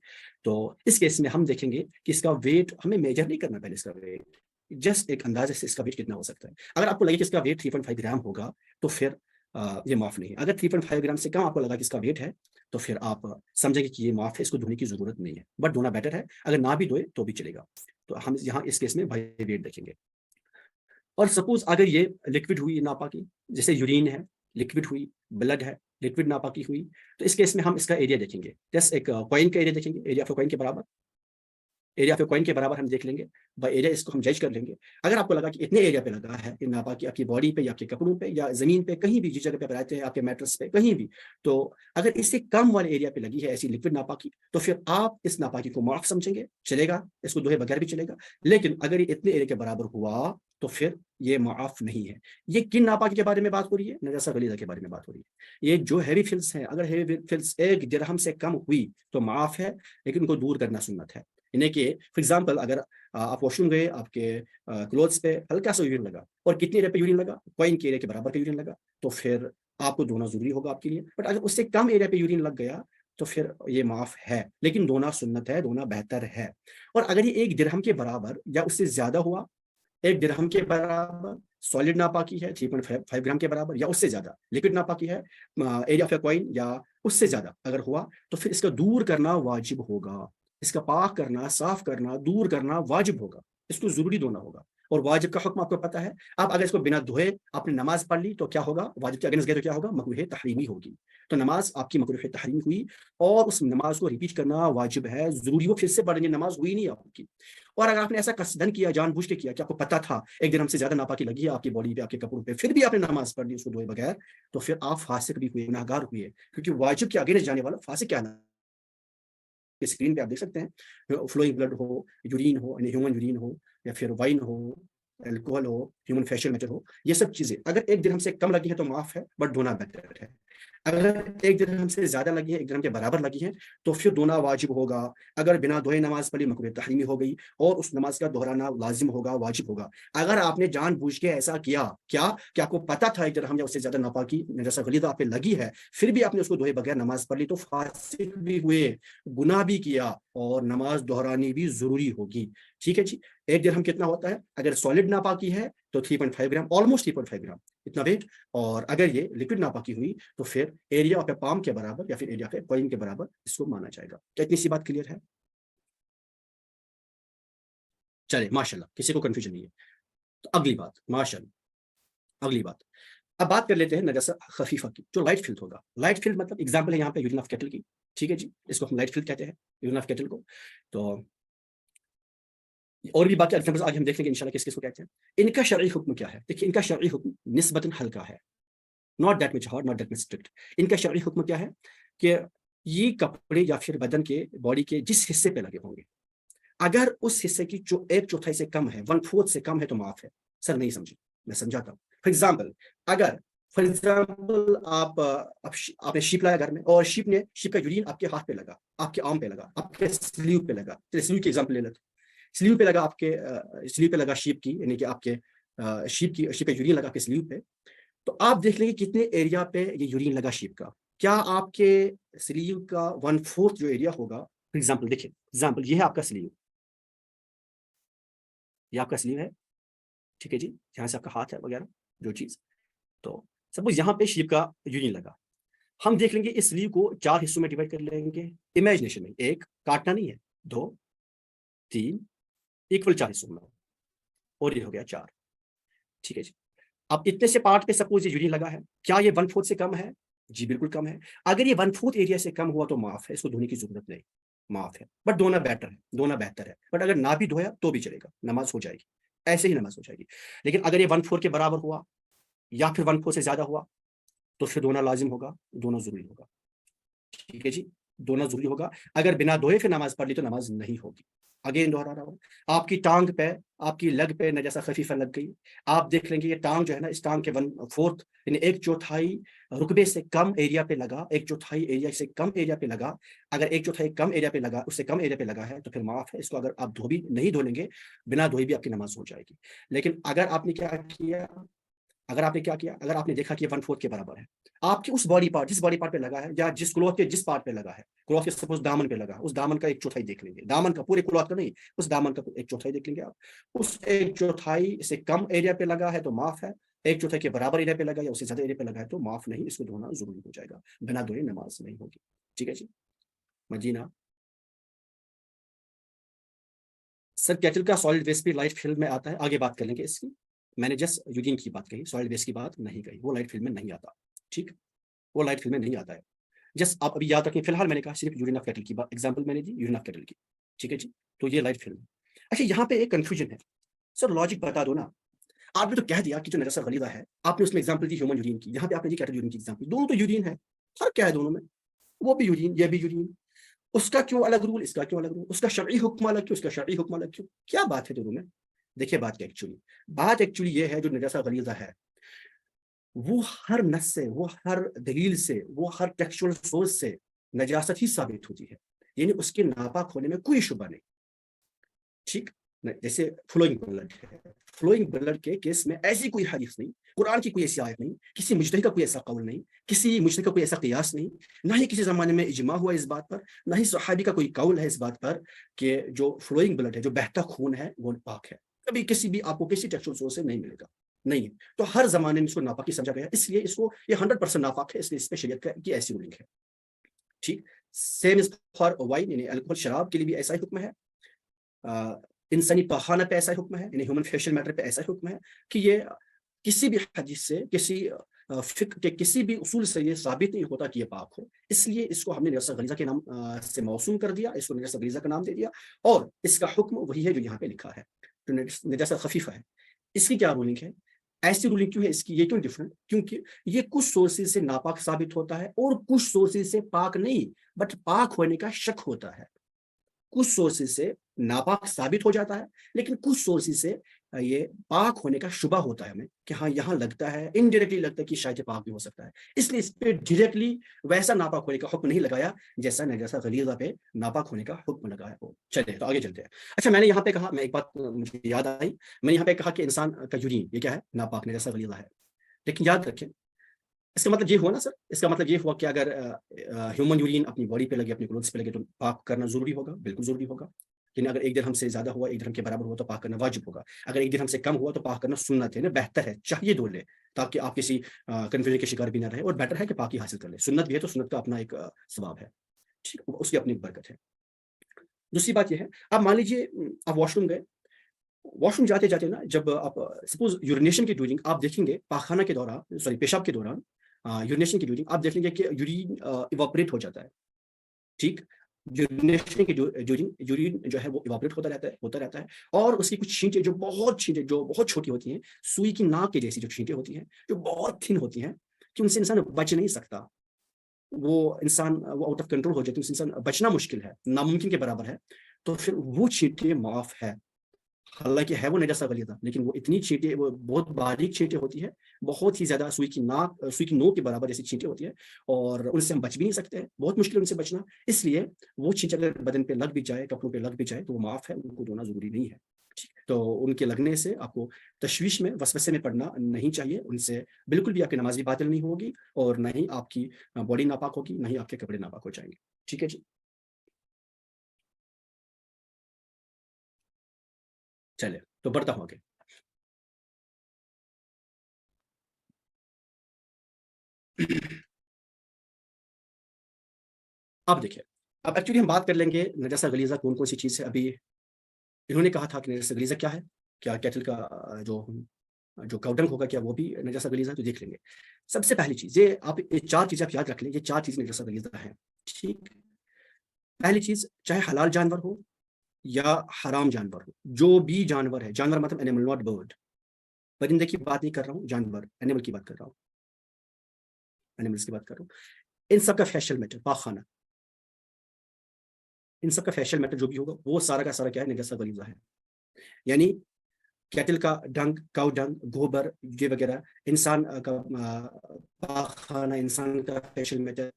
[SPEAKER 1] تو اس کیس میں ہم دیکھیں گے کہ اس کا ویٹ ہمیں میجر نہیں کرنا پہلے, اس کا ویٹ جسٹ ایک اندازے سے اس کا ویٹ کتنا ہو سکتا ہے. اگر آپ کو لگے کہ اس کا ویٹ 3.5 گرام ہوگا, تو پھر یہ معاف نہیں ہے. اگر 3.5 گرام سے کم آپ کو لگا کہ اس کا ویٹ ہے, تو پھر آپ سمجھیں گے کہ یہ معاف ہے, اس کو دھونے کی ضرورت نہیں ہے, بٹ دھونا بیٹر ہے. اگر نہ بھی دھوئے تو بھی چلے گا. تو ہم یہاں اس کیس میں بائی ویٹ دیکھیں گے. اور سپوز اگر یہ لکوڈ ہوئی ناپاکی, جیسے یورین ہے, لکوڈ ہوئی, بلڈ ہے, لکوڈ ناپاکی ہوئی, تو اس کیس میں ہم اس کا ایریا دیکھیں گے. جیسے ایک کوائن کا ایریا دیکھیں گے, ایریا آف کوائن کے برابر, ایریا آف کوائن کے برابر ہم دیکھ لیں گے. بائی ایریا اس کو ہم جج کر لیں گے. اگر آپ کو لگا کہ اتنے ایریا پہ لگا ہے کہ ناپاکی آپ کی باڈی پہ, یا آپ کے کپڑوں پہ, یا زمین پہ, کہیں بھی جس جگہ پہ رہتے ہیں, آپ کے میٹرس پہ, کہیں بھی, تو اگر اس سے کم والے ایریا پہ لگی ہے ایسی لکوڈ ناپاکی, تو پھر آپ اس ناپاکی کو معاف سمجھیں گے, چلے گا, اس کو دھوئے بغیر بھی چلے گا. لیکن اگر یہ اتنے ایریا کے برابر ہوا, تو پھر یہ معاف نہیں ہے. یہ کن ناپاکی کے بارے میں بات ہو رہی ہے, نجاسہ غلیظہ کے بارے میں بات ہو رہی ہے. یہ جو ہیوی فلس ہیں, اگر ہیوی فلس 1 درہم سے کم ہوئی تو معاف ہے, لیکن ان کو دور کرنا سنت ہے. یعنی کہ فار ایگزامپل اگر آپ واش روم گئے, آپ کے کلوتھس پہ ہلکا سا یورین لگا, اور کتنے ایریا پہ یورین لگا, کوائن کے ایریا کے برابر پہ یورین لگا, تو پھر آپ کو دھونا ضروری ہوگا آپ کے لیے. بٹ اگر اس سے کم ایریا پہ یورین لگ گیا, تو پھر یہ معاف ہے، لیکن دھونا سنت ہے، دھونا بہتر ہے۔ اور اگر یہ 1 درہم کے برابر یا اس سے زیادہ ہوا، 1 درہم کے برابر سالڈ ناپاکی ہے 3.5 گرام کے برابر یا اس سے زیادہ، لکوڈ ناپاکی ہے ایریا آف اے کوئن یا اس سے زیادہ اگر ہوا، تو پھر اس کا دور کرنا واجب ہوگا، اس کا پاک کرنا، صاف کرنا، دور کرنا واجب ہوگا، اس کو ضروری دھونا ہوگا۔ اور واجب کا حکم آپ کو پتہ ہے، آپ اگر اس کو بنا دھوئے آپ نے نماز پڑھ لی تو کیا ہوگا؟ واجب کے اگینسٹ گئے تو کیا ہوگا؟ مکروہ تحریمی ہوگی۔ تو نماز آپ کی مکروہ تحریمی ہوئی، اور اس نماز کو ریپیٹ کرنا واجب ہے، ضروری، وہ پھر سے پڑھیں گے، نماز ہوئی نہیں آپ کی۔ اور اگر آپ نے ایسا قصدن کیا، جان بوجھ کے کیا کہ آپ کو پتا تھا 1 درہم سے زیادہ ناپاکی لگی ہے آپ کی باڈی پہ، آپ کے کپڑوں پہ، پھر بھی آپ نے نماز پڑھ لی اس کو دھوئے بغیر، تو پھر آپ فاسق بھی ہوئے، گناہگار ہوئے، کیونکہ واجب کے اگینسٹ جانے والا فاسق کیا نا، اسکرین پہ آپ دیکھ سکتے ہیں فلوئنگ بلڈ ہو، یورین ہو، یعنی ہیومن یورین ہو، یا پھر وائن ہو، الکوہل ہو، ہیومن فیشل میٹر ہو، یہ سب چیزیں اگر 1 درہم سے کم لگی ہے تو معاف ہے، بٹ دھونا بہتر ہے۔ اگر 1 درہم سے زیادہ لگی ہے، 1 درہم کے برابر لگی ہے، تو پھر دھونا واجب ہوگا۔ اگر بنا دھوئے نماز پڑھی مکروہ تحریمی ہو گئی، اور اس نماز کا دہرانا لازم ہوگا، واجب ہوگا۔ اگر آپ نے جان بوجھ کے ایسا کیا کہ آپ کو پتا تھا 1 درہم یا اس سے زیادہ ناپاکی جیسا غلیظہ آپ پہ لگی ہے، پھر بھی آپ نے اس کو دھوئے بغیر نماز پڑھ لی، تو فاسق بھی ہوئے، گناہ بھی کیا، اور نماز دہرانی بھی ضروری ہوگی۔ ٹھیک ہے جی۔ 1 درہم کتنا ہوتا ہے؟ اگر سالڈ ناپاکی ہے تو 3.5 گرام، آلموسٹ 3.5 گرام اتنا ویٹ، اور اگر یہ لکوڈ ناپاکی ہوئی تو پھر ایریا آف اے پام کے برابر یا پھر ایریا آف اے کوئن کے برابر اس کو مانا جائے گا۔ کیا اتنی سی بات کلیئر ہے؟ چلے ماشاءاللہ، کسی کو کنفیوژن نہیں ہے۔ تو اگلی بات، ماشاءاللہ، اگلی بات، اب بات کر لیتے ہیں نجاست خفیفہ کی، جو لائٹ فلت ہوگا۔ لائٹ فلت مطلب ایگزامپل ہے یہاں پہ یورین آف کیٹل کی، ٹھیک ہے جی، اس کو ہم لائٹ فلت کہتے ہیں، یورین آف کیٹل کو۔ تو اور بھی باقی ایگزامپلز آگے ہم دیکھ لیں گے انشاءاللہ کس کس کو کہتے ہیں۔ ان کا شرعی حکم کیا ہے؟ دیکھیے، ان کا شرعی حکم نسبتاً ہلکا ہے، not that much hard, not that much strict۔ ان کا شرعی حکم کیا ہے کہ یہ کپڑے یا پھر بدن کے، باڈی کے جس حصے پہ لگے ہوں گے، اگر اس حصے کی 1/4 سے کم ہے، 1/4 سے کم ہے تو معاف ہے۔ سر نہیں سمجھے، میں سمجھاتا ہوں۔ فار ایگزامپل آپ نے شیپ لایا گھر میں، اور شیپ کا یورین آپ کے ہاتھ پہ لگا، آپ کے آرم پہ لگا، آپ کے سلیو پہ لگا، سلیو کی ایگزامپل لے لیتے، سلیو پہ لگا، آپ کے سلیو پہ لگا شیپ کی، یعنی کہ آپ کے شیپ کا یورین لگا آپ کے سلیو پہ، تو آپ دیکھ لیں گے کتنے ایریا پہ یہ یورین لگا شیپ کا۔ کیا آپ کے سلیو کا 1/4 جو ایریا ہوگا، فار ایگزامپل دیکھیں، ایگزامپل یہ ہے آپ کا سلیو، یہ آپ کا سلیو ہے، ٹھیک ہے جی، یہاں سے آپ کا ہاتھ ہے وغیرہ جو چیز، تو سپوز یہاں پہ شیپ کا یورین لگا، ہم دیکھ لیں گے اس سلیو کو 4 حصوں میں ڈیوائڈ کر لیں گے، امیجنیشن میں، 1 کاٹنا نہیں ہے، 2 3 ایکول 4 حصوں میں، اور یہ ہو گیا 4، ٹھیک ہے جی۔ اب اتنے سے پارٹ پہ سپوز یہ یورین لگا ہے، کیا یہ 1/4 سے کم ہے؟ جی بالکل کم ہے۔ اگر یہ 1/4 ایریا سے کم ہوا تو معاف ہے، اس کو دھونے کی ضرورت نہیں، معاف ہے، بٹ دھونا بیٹر ہے، دھونا بہتر ہے، بٹ اگر نہ بھی دھویا تو بھی چلے گا، نماز ہو جائے گی، ایسے ہی نماز ہو جائے گی۔ لیکن اگر یہ 1/4 کے برابر ہوا یا پھر 1/4 سے زیادہ ہوا تو پھر دھونا لازم ہوگا، دھونا ضروری ہوگا، ٹھیک ہے جی، دھونا ضروری ہوگا۔ اگر بنا دھوئے پھر نماز پڑھ لی تو نماز نہیں ہوگی۔ اگین دوہرا رہا ہوں، آپ کی ٹانگ پہ، آپ کی لگ پہ نجاسہ خفیفہ لگ گئی، آپ دیکھ لیں گے یہ ٹانگ جو ہے نا، اس ٹانگ کے 1/4 یعنی 1/4 رقبے سے کم ایریا پہ لگا، 1/4 ایریا سے کم ایریا پہ لگا، اگر 1/4 کم ایریا پہ لگا، اس سے کم ایریا پہ لگا ہے تو پھر معاف ہے، اس کو اگر آپ نہیں دھو لیں گے، بنا دھوئے بھی آپ کی نماز ہو جائے گی۔ لیکن اگر آپ نے کیا کیا، اگر آپ نے دیکھا کہ 1/4 کے برابر ہے، آپ کی اس باڈی پارٹ، جس باڈی پارٹ پہ لگا ہے، یا جس کلوتھ کے جس پارٹ پہ لگا ہے، کلوتھ کے سپوز دامن پہ لگا، اس دامن کا 1/4 دیکھ لیں گے، دامن کا، پورے کلوتھ کا نہیں، اس دامن کا 1/4 دیکھ لیں گے آپ، اس 1/4 سے کم ایریا پہ لگا ہے تو معاف ہے، 1/4 کے برابر ایریا پہ لگا یا اس سے زیادہ ایریا پہ لگا ہے تو معاف نہیں، اس کو دھونا ضروری ہو جائے گا، بنا دھوئے نماز نہیں ہوگی، ٹھیک ہے جی۔ مدینہ سر کیٹل کا سالڈ ویسٹ بھی لائٹ فلم میں آتا ہے، آگے بات کر لیں گے اس کی، میں نے جسٹ یورین کی بات کہی، سالڈ ویسٹ کی بات نہیں کہی، وہ لائٹ فلم میں نہیں آتا، ٹھیک، وہ لائٹ فلم میں نہیں آتا ہے۔ جسٹ آپ ابھی یاد رکھیں، فی الحال میں نے کہا صرف یورین آف کیٹل کی بات، ایگزامپل میں نے دی یورین آف کیٹل کی، ٹھیک ہے جی، تو یہ لائٹ فلم ہے۔ اچھا یہاں پہ ایک کنفیوژن ہے، سر لاجک بتا دو نا، آپ نے تو کہہ دیا کہ جو نجاسہ غلیظہ ہے، آپ نے اس میں ایگزامپل دی ہیومن یورین کی، یہاں پہ آپ نے دی کیٹل یورین کی ایگزامپل، دونوں تو یورین ہے، فرق کیا ہے دونوں میں؟ وہ بھی یورین، یہ بھی یورین، اس کا کیوں الگ رول، اس کا کیوں الگ رول، اس کا شرعی حکم الگ کیوں، اس کا شرعی حکم الگ کیوں، کیا بات ہے دونوں میں؟ دیکھیے بات ایکچولی یہ ہے، جو نجاسہ غلیظہ ہے وہ ہر نص سے، وہ ہر دلیل سے، وہ ہر ٹیکسچوئل سورس سے نجاست ہی ثابت ہوتی ہے، یعنی اس کے ناپاک ہونے میں کوئی شبہ نہیں، ٹھیک، جیسے فلوئنگ بلڈ ہے، فلوئنگ بلڈ کے کیس میں ایسی کوئی حدیث نہیں قرآن کی کوئی ایسی آیت نہیں, کسی مجتہد کا کوئی ایسا قول نہیں, کسی مجتہد کا کوئی ایسا قیاس نہیں, نہ ہی کسی زمانے میں اجماع ہوا اس بات پر, نہ ہی صحابی کا کوئی قول ہے اس بات پر کہ جو فلوئنگ بلڈ ہے, جو بہتا خون ہے, وہ پاک ہے. کبھی کسی بھی آپ کو کسی ٹیکسچر سورس سے نہیں ملے گا, نہیں ہے. تو ہر زمانے میں اس کو ناپاکی سمجھا گیا, اس لیے اس کو یہ 100% ناپاک ہے, اس لیے اس پہ شریعت کی ایسی رولنگ ہے. ٹھیک, سیم از فار وائن, یعنی الکحل شراب کے لیے بھی ایسا ہی حکم ہے. انسانی پاخانہ پہ ایسا ہی حکم ہے, یعنی ہیومن فیشل میٹر پہ ایسا ہی حکم ہے کہ یہ کسی بھی حدیث سے, کسی فقہ کے کسی بھی اصول سے یہ ثابت نہیں ہوتا کہ یہ پاک ہو. اس لیے اس کو ہم نے نجاسہ غلیظہ کے نام سے موسوم کر دیا, اس کو نجاسہ غلیظہ کا نام دے دیا, اور اس کا حکم وہی ہے جو یہاں پہ لکھا ہے, جو نجاسہ خفیفہ ہے. اس کی کیا رولنگ ہے, ایسی رولنگ کیوں ہے اس کی, یہ کیوں ڈفرنٹ, کیونکہ یہ کچھ سورسز سے ناپاک ثابت ہوتا ہے اور کچھ سورسز سے پاک نہیں بٹ پاک ہونے کا شک ہوتا ہے. کچھ سورسز سے ناپاک ثابت ہو جاتا ہے, لیکن کچھ سورسز سے یہ پاک ہونے کا شبہ ہوتا ہے ہمیں کہ ہاں یہاں لگتا ہے, انڈائریکٹلی لگتا ہے کہ شاید پاک بھی ہو سکتا ہے. اس لیے اس پہ ڈائریکٹلی ویسا ناپاک ہونے کا حکم نہیں لگایا جیسا نجاسہ غلیظہ پہ ناپاک ہونے کا حکم لگایا ہو. چلے تو آگے چلتے ہیں. اچھا, میں نے یہاں پہ کہا, میں ایک بات مجھے یاد آئی, میں نے یہاں پہ کہا کہ انسان کا یورین یہ کیا ہے, ناپاک, نجاسہ غلیظہ ہے. لیکن یاد رکھیں, اس کا مطلب یہ ہوا نا سر, اس کا مطلب یہ ہوا کہ اگر ہیومن یورین اپنی باڈی پہ لگے, اپنی کلوتھس پہ لگے, تو پاک کرنا ضروری ہوگا, بالکل ضروری ہوگا. یعنی اگر ایک درہم سے زیادہ ہوا, ایک درہم کے برابر ہوا, تو پاک کرنا واجب ہوگا. اگر ایک درہم سے کم ہوا تو پاک کرنا سنت ہے, بہتر ہے, چاہیے دو لے, تاکہ آپ کسی کنفیوژن کے شکار بھی نہ رہے, اور بیٹر ہے کہ پاکی حاصل کر لے. سنت بھی ہے تو سنت کا اپنا ایک ثواب ہے, ٹھیک, اس کی اپنی برکت ہے. دوسری بات یہ ہے, آپ مان لیجیے آپ واش روم گئے, واش روم جاتے جاتے نا, جب آپ سپوز یورینیشن کی ڈیورنگ آپ دیکھیں گے, پاخانہ کے دوران, سوری پیشاب کے دوران, یورینیشن کی ڈیورنگ آپ دیکھیں گے کہ یورین ایواپریٹ ہو جاتا ہے. ٹھیک, یورینیشن کی ڈیورنگ یورین جو ہے وہ ایواپریٹ ہوتا رہتا ہے, اور اس کی کچھ چھینٹیں جو بہت چھوٹی ہوتی ہیں, سوئی کی ناک کے جیسی جو چھینٹیں ہوتی ہیں, جو بہت تھن ہوتی ہیں, کہ ان سے انسان بچ نہیں سکتا. وہ آؤٹ آف کنٹرول ہو جاتی ہے, ان سے انسان بچنا مشکل ہے, ناممکن کے برابر ہے. تو پھر وہ چھینٹیں معاف ہے, حالانکہ ہے وہ نجاسہ غلیظہ, لیکن وہ اتنی چھینٹیں, وہ بہت باریک چھینٹیں ہوتی ہے, بہت ہی زیادہ سوئی کی نوک کے برابر جیسی چھینٹیں ہوتی ہے, اور ان سے ہم بچ بھی نہیں سکتے ہیں, بہت مشکل ان سے بچنا. اس لیے وہ چھینٹ اگر بدن پہ لگ بھی جائے, کپڑوں پہ لگ بھی جائے, تو وہ معاف ہے, ان کو دھونا ضروری نہیں ہے. تو ان کے لگنے سے آپ کو تشویش میں, وسوسے میں پڑنا نہیں چاہیے. ان سے بالکل بھی آپ کی نماز بھی باطل نہیں ہوگی, اور نہ ہی آپ کی باڈی ناپاک ہوگی, نہ ہی آپ کے کپڑے ناپاک ہو جائیں گے. ٹھیک ہے جی, چلے تو بڑھتا ہوں آگے. اب دیکھیے, اب ایکچولی ہم بات کر لیں گے نجاسہ غلیظہ کون کون سی چیز ہے. ابھی انہوں نے کہا تھا کہ نجاسہ غلیظہ کیا ہے, کیا کیٹل کا جو کاؤڈنگ ہوگا کیا وہ بھی نجاسہ غلیظہ ہے, تو دیکھ لیں گے. سب سے پہلی چیز یہ, آپ یہ چار چیزیں آپ یاد رکھ لیں, یہ چار چیزیں نجاسہ غلیظہ ہیں. ٹھیک, پہلی چیز, چاہے حلال جانور ہو یا حرام جانور ہو, جو بھی جانور ہے, جانور مطلب اینیمل ناٹ برڈ, پرندے کی بات نہیں کر رہا ہوں, جانور اینیمل کی بات کر رہا ہوں, اینیملس کی بات کر رہا ہوں. ان سب کا فیشل میٹر, پاخانہ, ان سب کا فیشل میٹر جو بھی ہوگا, وہ سارا کا سارا کیا ہے, نجاسہ غلیظہ ہے. یعنی کیٹل کا ڈنگ, کاؤ ڈنگ, گوبر, یہ وغیرہ, انسان کا پاخانہ, انسان کا فیشل میٹر,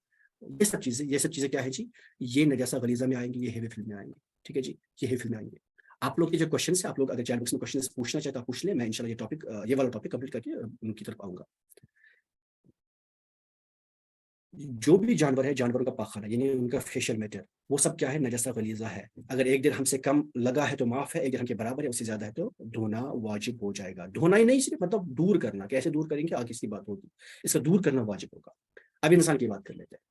[SPEAKER 1] یہ سب چیزیں کیا ہے جی, یہ نجاسہ غلیظہ میں آئیں گی, یہ ہیوی فل میں آئیں گے. ٹھیک ہے جی, یہ ہیوی فل میں آئیں گے. آپ لوگ کے جو کوشچنس ہیں, آپ لوگ اگر چیٹ بکس میں کوشچنس پوچھنا چاہتے ہیں پوچھ لیں, میں انشاءاللہ یہ والا ٹاپک کمپلیٹ کر کے ان کی طرف آؤں گا. جو بھی جانور ہے, جانوروں کا پاخانہ یعنی ان کا فیشل میٹر, وہ سب کیا ہے, نجاسہ غلیظہ ہے. اگر ایک درہم سے کم لگا ہے تو معاف ہے, ایک درہم کے برابر ہے, اس سے زیادہ ہے تو دھونا واجب ہو جائے گا. دھونا ہی نہیں, صرف مطلب دور کرنا. کیسے دور کریں گے, آگے اس کی بات ہوگی, اس کا دور کرنا واجب ہوگا. اب انسان کی بات کر لیتے ہیں.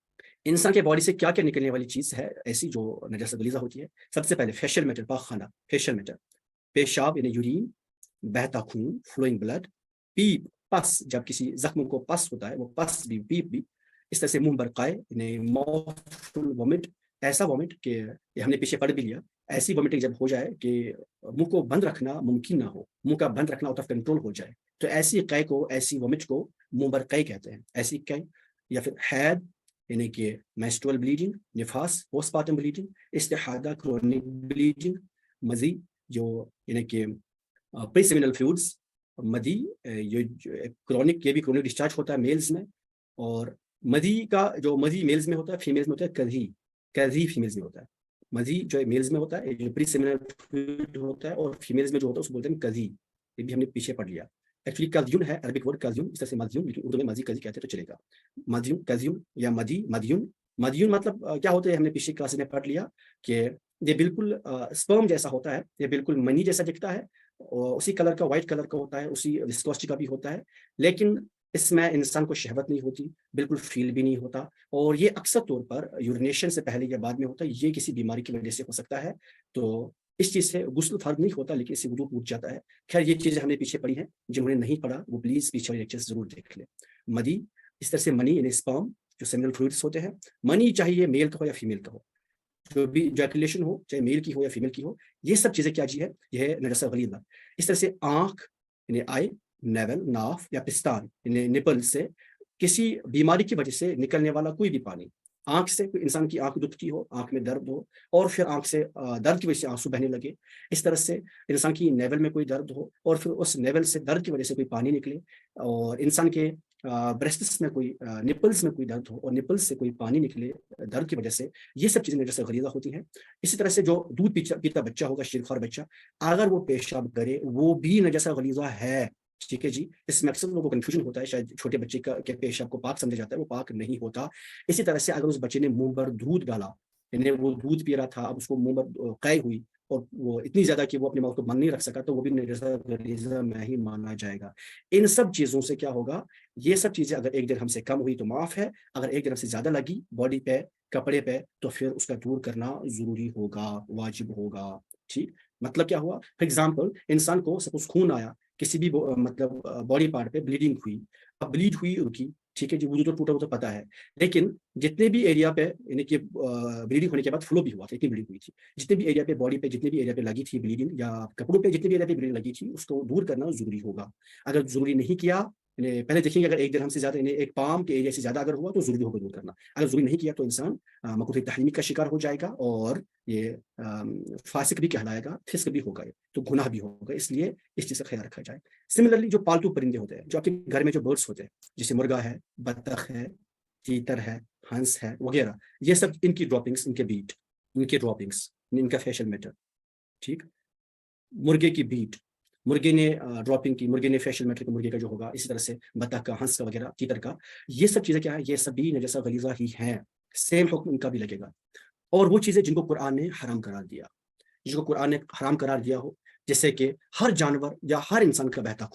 [SPEAKER 1] انسان کے باڈی سے کیا کیا نکلنے والی چیز ہے ایسی جو نجاسہ غلیظہ ہوتی ہے. سب سے پہلے فیشل میٹر, پاخانہ, فیشل میٹر, پیشاب یعنی یورین, بہتا خون, فلوئنگ بلڈ, پیپ, پس, جب کسی زخم کو پس ہوتا ہے, وہ پس بھی, پیپ بھی. اس طرح سے منہ برقائے, یعنی ماؤتھ فل وومٹ, ایسا وومٹ کہ یہ ہم نے پیچھے پڑھ بھی لیا, ایسی وومٹنگ جب ہو جائے کہ منہ کو بند رکھنا ممکن نہ ہو, منہ کا بند رکھنا آؤٹ آف کنٹرول ہو جائے, تو ایسی قے کو, ایسی وومٹ کو منہ برقے کہتے ہیں. ایسی قے, یا پھر حید یعنی کہ میسٹرول بلیڈنگ, نفاس, پوسٹ پارٹم بلیڈنگ, استحاضہ, کرونک بلیڈنگ, مزی جو یعنی کہ پری سیمینل فلوئڈز, مدی, یہ کرونک, یہ بھی کرونک ڈسچارج ہوتا ہے میلز میں. اور مدی کا جو مدی میلز میں ہوتا ہے, فیمیلز میں ہوتا ہے کدھی, کدھی فیمیلز میں ہوتا ہے. مدی جو میلز میں ہوتا ہے, جو پری سیمینل فلوئڈ ہوتا ہے, اور فیمیلز میں جو ہوتا ہے اس کو بولتے ہیں کدھی. یہ بھی ہم نے پیچھے پڑھ لیا. ایکچولی قاضیون ہے عربک ورڈ قاضیون، اس طرح سے مدیون، لیکن اردو میں ماضی قاضی کہتے ہیں تو چلے گا. مدیون قاضیون یا مدیون. مدیون مطلب کیا ہوتا ہے، ہم نے پچھلی کلاس میں پڑھ لیا کہ یہ بالکل سپرم جیسا ہوتا ہے، یہ بالکل منی جیسا دکھتا ہے، اور اسی کلر کا، وائٹ کلر کا ہوتا ہے، اسی وسکوسٹی کا بھی ہوتا ہے، لیکن اس میں انسان کو شہوت نہیں ہوتی، بالکل فیل بھی نہیں ہوتا، اور یہ اکثر طور پر یورینیشن سے پہلے یا بعد میں ہوتا ہے. یہ کسی بیماری کی وجہ سے ہو سکتا ہے، تو اس چیز سے غسل فرض نہیں ہوتا، لیکن اس سے وضو ٹوٹ جاتا ہے. خیر یہ چیزیں ہم نے پیچھے پڑھی ہیں، جنہوں نے نہیں پڑھا وہ پلیز پیچھے والے لیکچر ضرور دیکھ لیں. مدی اس طرح سے منی یعنی سپرم جو سیمینل فلوئڈس ہوتے ہیں. منی چاہیے میل کا ہو یا فیمیل کا ہو، جو بھی ایجیکولیشن ہو چاہے میل کی ہو یا فیمیل کی ہو، یہ سب چیزیں کیا جی ہے، یہ ہے نجاسہ غلیظہ. اس طرح سے آنکھ یعنی آئی، نیول ناف یا پستان یعنی نپل سے کسی بیماری کی وجہ سے نکلنے والا کوئی بھی پانی، آنکھ سے کوئی انسان کی آنکھ دکھتی ہو، آنکھ میں درد ہو، اور پھر آنکھ سے درد کی وجہ سے آنسو بہنے لگے، اس طرح سے انسان کی نیول میں کوئی درد ہو اور پھر اس نیول سے درد کی وجہ سے کوئی پانی نکلے، اور انسان کے بریسٹس میں کوئی نپلز میں کوئی درد ہو اور نپلز سے کوئی پانی نکلے درد کی وجہ سے، یہ سب چیزیں نجاسہ غلیظہ ہوتی ہیں. اسی طرح سے جو دودھ پیتا بچہ ہوگا، شیرخوار بچہ، اگر وہ پیشاب کرے وہ بھی نجاسہ غلیظہ ہے. ٹھیک ہے جی، اس میں اکثر لوگوں کو کنفیوژن ہوتا ہے، شاید چھوٹے بچے کا کہ پیشاب کو پاک سمجھا جاتا ہے، وہ پاک نہیں ہوتا. اسی طرح سے اگر اس بچے نے منہ پر دودھ ڈالا، یعنی وہ دودھ پی رہا تھا، اب اس کو منہ پر قے ہوئی اور وہ اتنی زیادہ کہ وہ اپنے ماؤتھ کو بند نہیں رکھ سکا، تو وہ بھی نجاسہ غلیظہ میں ہی مانا جائے گا. ان سب چیزوں سے کیا ہوگا، یہ سب چیزیں اگر ایک درہم سے کم ہوئی تو معاف ہے، اگر ایک درہم سے زیادہ لگی باڈی پہ، کپڑے پہ، تو پھر اس کا دور کرنا ضروری ہوگا، واجب ہوگا. ٹھیک، مطلب کیا ہوا، فار ایگزامپل انسان کو سپوز خون آیا کسی بھی مطلب باڈی پارٹ پہ، بلیڈنگ ہوئی، اب بلیڈ ہوئی رکی، ٹھیک ہے جی، وضو تو ٹوٹا وہ تو پتا ہے، لیکن جتنے بھی ایریا پہ یعنی کہ بلیڈنگ ہونے کے بعد فلو بھی ہوا تھا، اتنی بلیڈنگ ہوئی تھی، جتنے بھی ایریا پہ باڈی پہ، جتنے بھی ایریا پہ لگی تھی بلیڈنگ، یا کپڑوں پہ جتنے بھی ایریا پہ بلیڈنگ لگی تھی، اس کو دور کرنا ضروری ہوگا. اگر ضروری نہیں کیا، پہلے دیکھیں گے اگر ایک درہم سے زیادہ یعنی ایک پام کے ایریا سے زیادہ اگر ہوا تو ضروری ہوگا دور کرنا. اگر ضروری نہیں کیا تو انسان مکروہ تحریمی کا شکار ہو جائے گا، اور یہ فاسق بھی کہلائے گا، فسق بھی ہوگا، تو گناہ بھی ہوگا. اس لیے اس چیز کا خیال رکھا جائے. سملرلی جو پالتو پرندے ہوتے ہیں، جو آپ کے گھر میں جو برڈس ہوتے ہیں، جیسے مرغا ہے، بطخ ہے، تیتر ہے، ہنس ہے وغیرہ، یہ سب ان کی ڈراپنگس، ان کے بیٹ، ان کے ڈراپنگس، ان کا فیشل میٹر. ٹھیک، مرغے کی بیٹ، مرغے نے ڈراپنگ کی، مرغے نے فیشل میٹر، مرغے کا جو ہوگا، اسی طرح سے بطخ کا، ہنس کا وغیرہ، تیتر کا، یہ سب چیزیں کیا ہے، یہ سب بھی نجاسہ غلیظہ ہی ہیں. سیم حکم ان کا بھی لگے گا. اور وہ چیزیں جن کو قرآن نے حرام قرار دیا، جن کو قرآن نے حرام قرار دیا ہو، جیسے کہ ہر جانور یا ہر انسان کا بہتا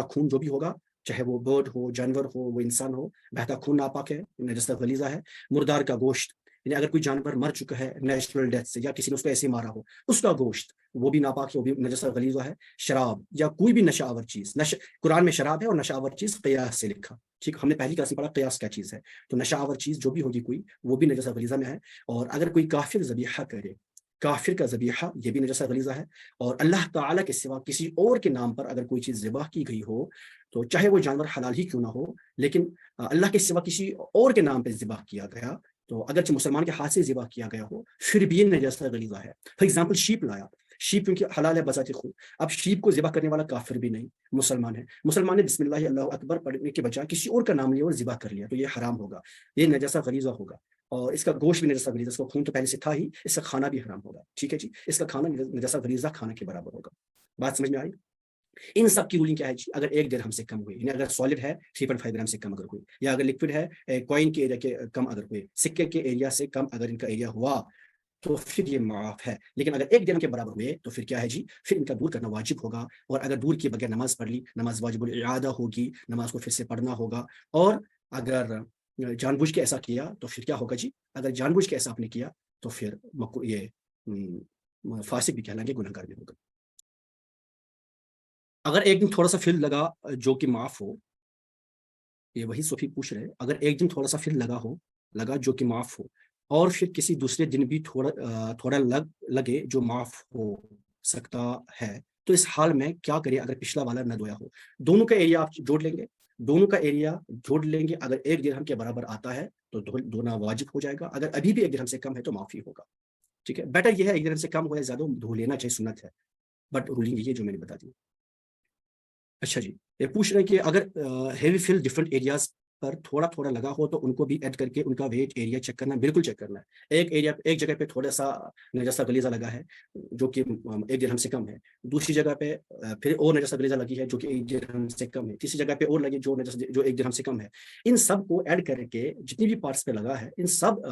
[SPEAKER 1] خون جو بھی ہوگا، چاہے وہ برڈ ہو، جانور ہو، وہ انسان ہو، بہتا خون ناپاک ہے، نجاسہ غلیظہ ہے. مردار کا گوشت، یعنی اگر کوئی جانور مر چکا ہے نیچرل ڈیتھ سے، یا کسی نے اس کو ایسے مارا ہو، اس کا گوشت وہ بھی ناپاک ہے، وہ بھی نجاسہ غلیظہ ہے. شراب یا کوئی بھی نشہ آور چیز، قرآن میں شراب ہے اور نشہ آور چیز قیاس سے لکھا. ٹھیک، ہم نے پہلی کلاس میں پڑھا قیاس کیا چیز ہے، تو نشہ آور چیز جو بھی ہوگی کوئی، وہ بھی نجاسہ غلیظہ میں ہے. اور اگر کوئی کافر ذبیحہ کرے، کافر کا ذبیحہ، یہ بھی نجاسہ غلیظہ ہے. اور اللہ تعالیٰ کے سوا کسی اور کے نام پر اگر کوئی چیز ذبح کی گئی ہو، تو چاہے وہ جانور حلال ہی کیوں نہ ہو، لیکن اللہ کے سوا کسی اور کے نام پہ ذبح کیا گیا، تو اگرچہ مسلمان کے ہاتھ سے ذبح کیا گیا ہو، پھر بھی یہ نجاسہ غلیظہ ہے. فار ایگزامپل شیپ لایا، شیپ کیونکہ حلال ہے بذات خود، اب شیپ کو ذبح کرنے والا کافر بھی نہیں، مسلمان ہے، مسلمان نے بسم اللہ اللہ اکبر پڑھنے کے بجائے کسی اور کا نام لیا اور ذبح کر لیا، تو یہ حرام ہوگا، یہ نجاسہ غلیظہ ہوگا. اور اس کا گوشت بھی نجاسہ غلیظہ، اس کا خون تو پہلے سے تھا ہی، اس کا کھانا بھی حرام ہوگا. ٹھیک ہے جی، اس کا کھانا نجاسہ غلیظہ کھانا کے برابر ہوگا. بات سمجھ میں آئی؟ ان سب کی رولنگ کیا ہے جی، اگر ایک درہم سے کم ہوئی، یعنی اگر سالڈ ہے 3.5 گرام سے کم اگر ہوئی، یا اگر لکوڈ ہے کوائن کے ایریا کے کم اگر ہوئے، سکے کے ایریا سے کم اگر ان کا ایریا ہوا، تو پھر یہ معاف ہے. لیکن اگر ایک درہم کے برابر ہوئے تو پھر کیا ہے جی، پھر ان کا دور کرنا واجب ہوگا. اور اگر دور کیے بغیر نماز پڑھ لی، نماز واجب الاعادہ ہوگی، نماز کو پھر سے پڑھنا ہوگا. اور اگر جان بوجھ کے ایسا کیا تو پھر کیا ہوگا جی، اگر جان بوجھ کے ایسا آپ نے کیا تو پھر یہ فاسق بھی کہلائیں گے، گنہگار بھی ہوگا. اگر ایک دن تھوڑا سا فل لگا جو کہ معاف ہو، یہ وہی صوفی پوچھ رہے، اگر ایک دن تھوڑا سا فل لگا جو کہ معاف ہو، اور پھر کسی دوسرے دن بھی تھوڑا لگے جو معاف ہو سکتا ہے، تو اس حال میں کیا کرے اگر پچھلا والا نہ دھویا ہو؟ دونوں کا ایریا آپ جوڑ لیں گے، اگر ایک درہم کے برابر آتا ہے تو دھونا واجب ہو جائے گا، اگر ابھی بھی ایک درہم سے کم ہے تو معافی ہوگا. ٹھیک ہے، بیٹر یہ ہے ایک درہم سے کم ہو یا زیادہ دھو لینا چاہیے، سنت ہے، بٹ رولنگ یہ جو میں نے بتا دی. اچھا جی، یہ پوچھ رہے ہیں کہ اگر ہیوی فل ڈفرنٹ ایریاز پر تھوڑا تھوڑا لگا ہو تو ان کو بھی ایڈ کر کے ان کا ویٹ ایریا چیک کرنا ہے، بالکل چیک کرنا ہے۔ ایک جگہ پہ تھوڑا سا نجاسہ غلیظہ لگا ہے جو کہ 1 درہم سے کم ہے، دوسری جگہ پہ پھر اور نجاسہ غلیظہ لگی ہے جو کہ 1 درہم سے کم ہے، تیسری جگہ پہ اور لگی جو 1 درہم سے کم ہے۔ ان سب کو ایڈ کر کے جتنی بھی پارٹس پہ لگا ہے ان سب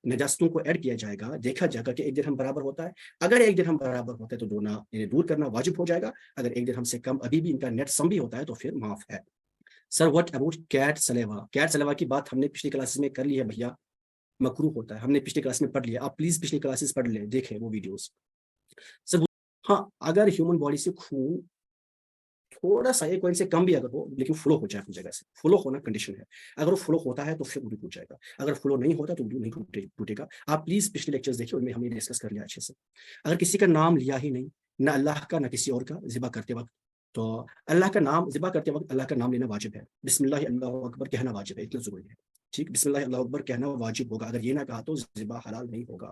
[SPEAKER 1] نجاستوں کو ایڈ کیا جائے گا، دیکھا جائے گا کہ 1 درہم برابر ہوتا ہے۔ اگر 1 درہم برابر ہوتا ہے تو دونوں دور کرنا واجب ہو جائے گا، اگر 1 درہم سے کم ابھی بھی ان کا نیٹ سم بھی ہوتا ہے تو پھر معاف ہے۔ Sir what about cat saliva? Cat saliva کی بات ہم نے پچھلی کلاسز میں کر لی ہے بھیا، مکروہ ہوتا ہے، ہم نے پچھلی کلاس میں پڑھ لیا، آپ پلیز پچھلی کلاسز پڑھ لیں، دیکھیں وہ ویڈیوز۔ سر ہاں، اگر ہیومن باڈی سے خون تھوڑا سا ایک پوائنٹ سے کم بھی اگر ہو لیکن فلو ہو جائے اپنی جگہ سے، فلو ہونا کنڈیشن ہے، اگر وہ فلو ہوتا ہے تو پھر وضو ٹوٹ جائے گا، اگر فلو نہیں ہوتا تو وضو نہیں ٹوٹے گا۔ آپ پلیز پچھلے لیکچرز دیکھیں، ان میں ہم نے ڈسکس کر لیا اچھے سے۔ اگر کسی کا نام لیا ہی نہیں، نہ اللہ کا نہ کسی اور کا، ذبح کرتے وقت، تو اللہ کا نام ذبح کرتے وقت اللہ کا نام لینا واجب ہے، بسم اللہ اللہ اکبر کہنا واجب ہے، اتنا ضروری ہے، ٹھیک، بسم اللہ اللہ اکبر کہنا واجب ہوگا، اگر یہ نہ کہا تو ذبح حلال نہیں ہوگا۔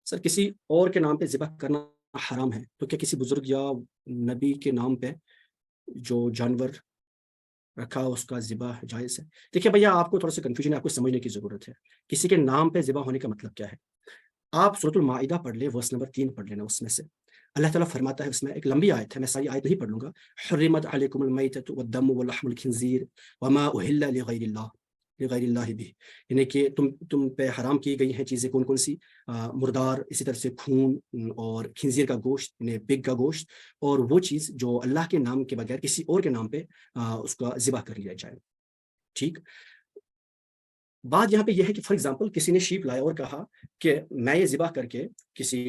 [SPEAKER 1] سر کسی اور کے نام پہ ذبح کرنا حرام ہے، تو کیا کسی بزرگ یا نبی کے نام پہ جو جانور رکھا اس کا ذبح جائز ہے؟ دیکھیے بھیا، آپ کو تھوڑا سا کنفیوژن ہے، آپ کو سمجھنے کی ضرورت ہے، کسی کے نام پہ ذبح ہونے کا مطلب کیا ہے۔ آپ سورۃ المائدہ پڑھ لیں، ورس نمبر 3 پڑھ لینا، اس میں سے اللہ تعالیٰ فرماتا ہے، اس میں ایک لمبی آیت ہے، میں ساری آیت نہیں پڑھ لوں گا، حرمت علیکم المیتۃ والدم ولحم الخنزیر وما اہل لغیر اللہ بھی، یعنی کہ تم پہ حرام کی گئی ہیں چیزیں کون کون سی؟ مردار، اسی طرح سے خون اور خنزیر کا گوشت، یعنی پگ کا گوشت، اور وہ چیز جو اللہ کے نام کے بغیر کسی اور کے نام پہ اس کا ذبح کر لیا جائے، ٹھیک۔ بات یہاں پہ یہ ہے کہ فار ایگزامپل کسی نے شیپ لایا اور کہا کہ میں یہ ذبح کر کے کسی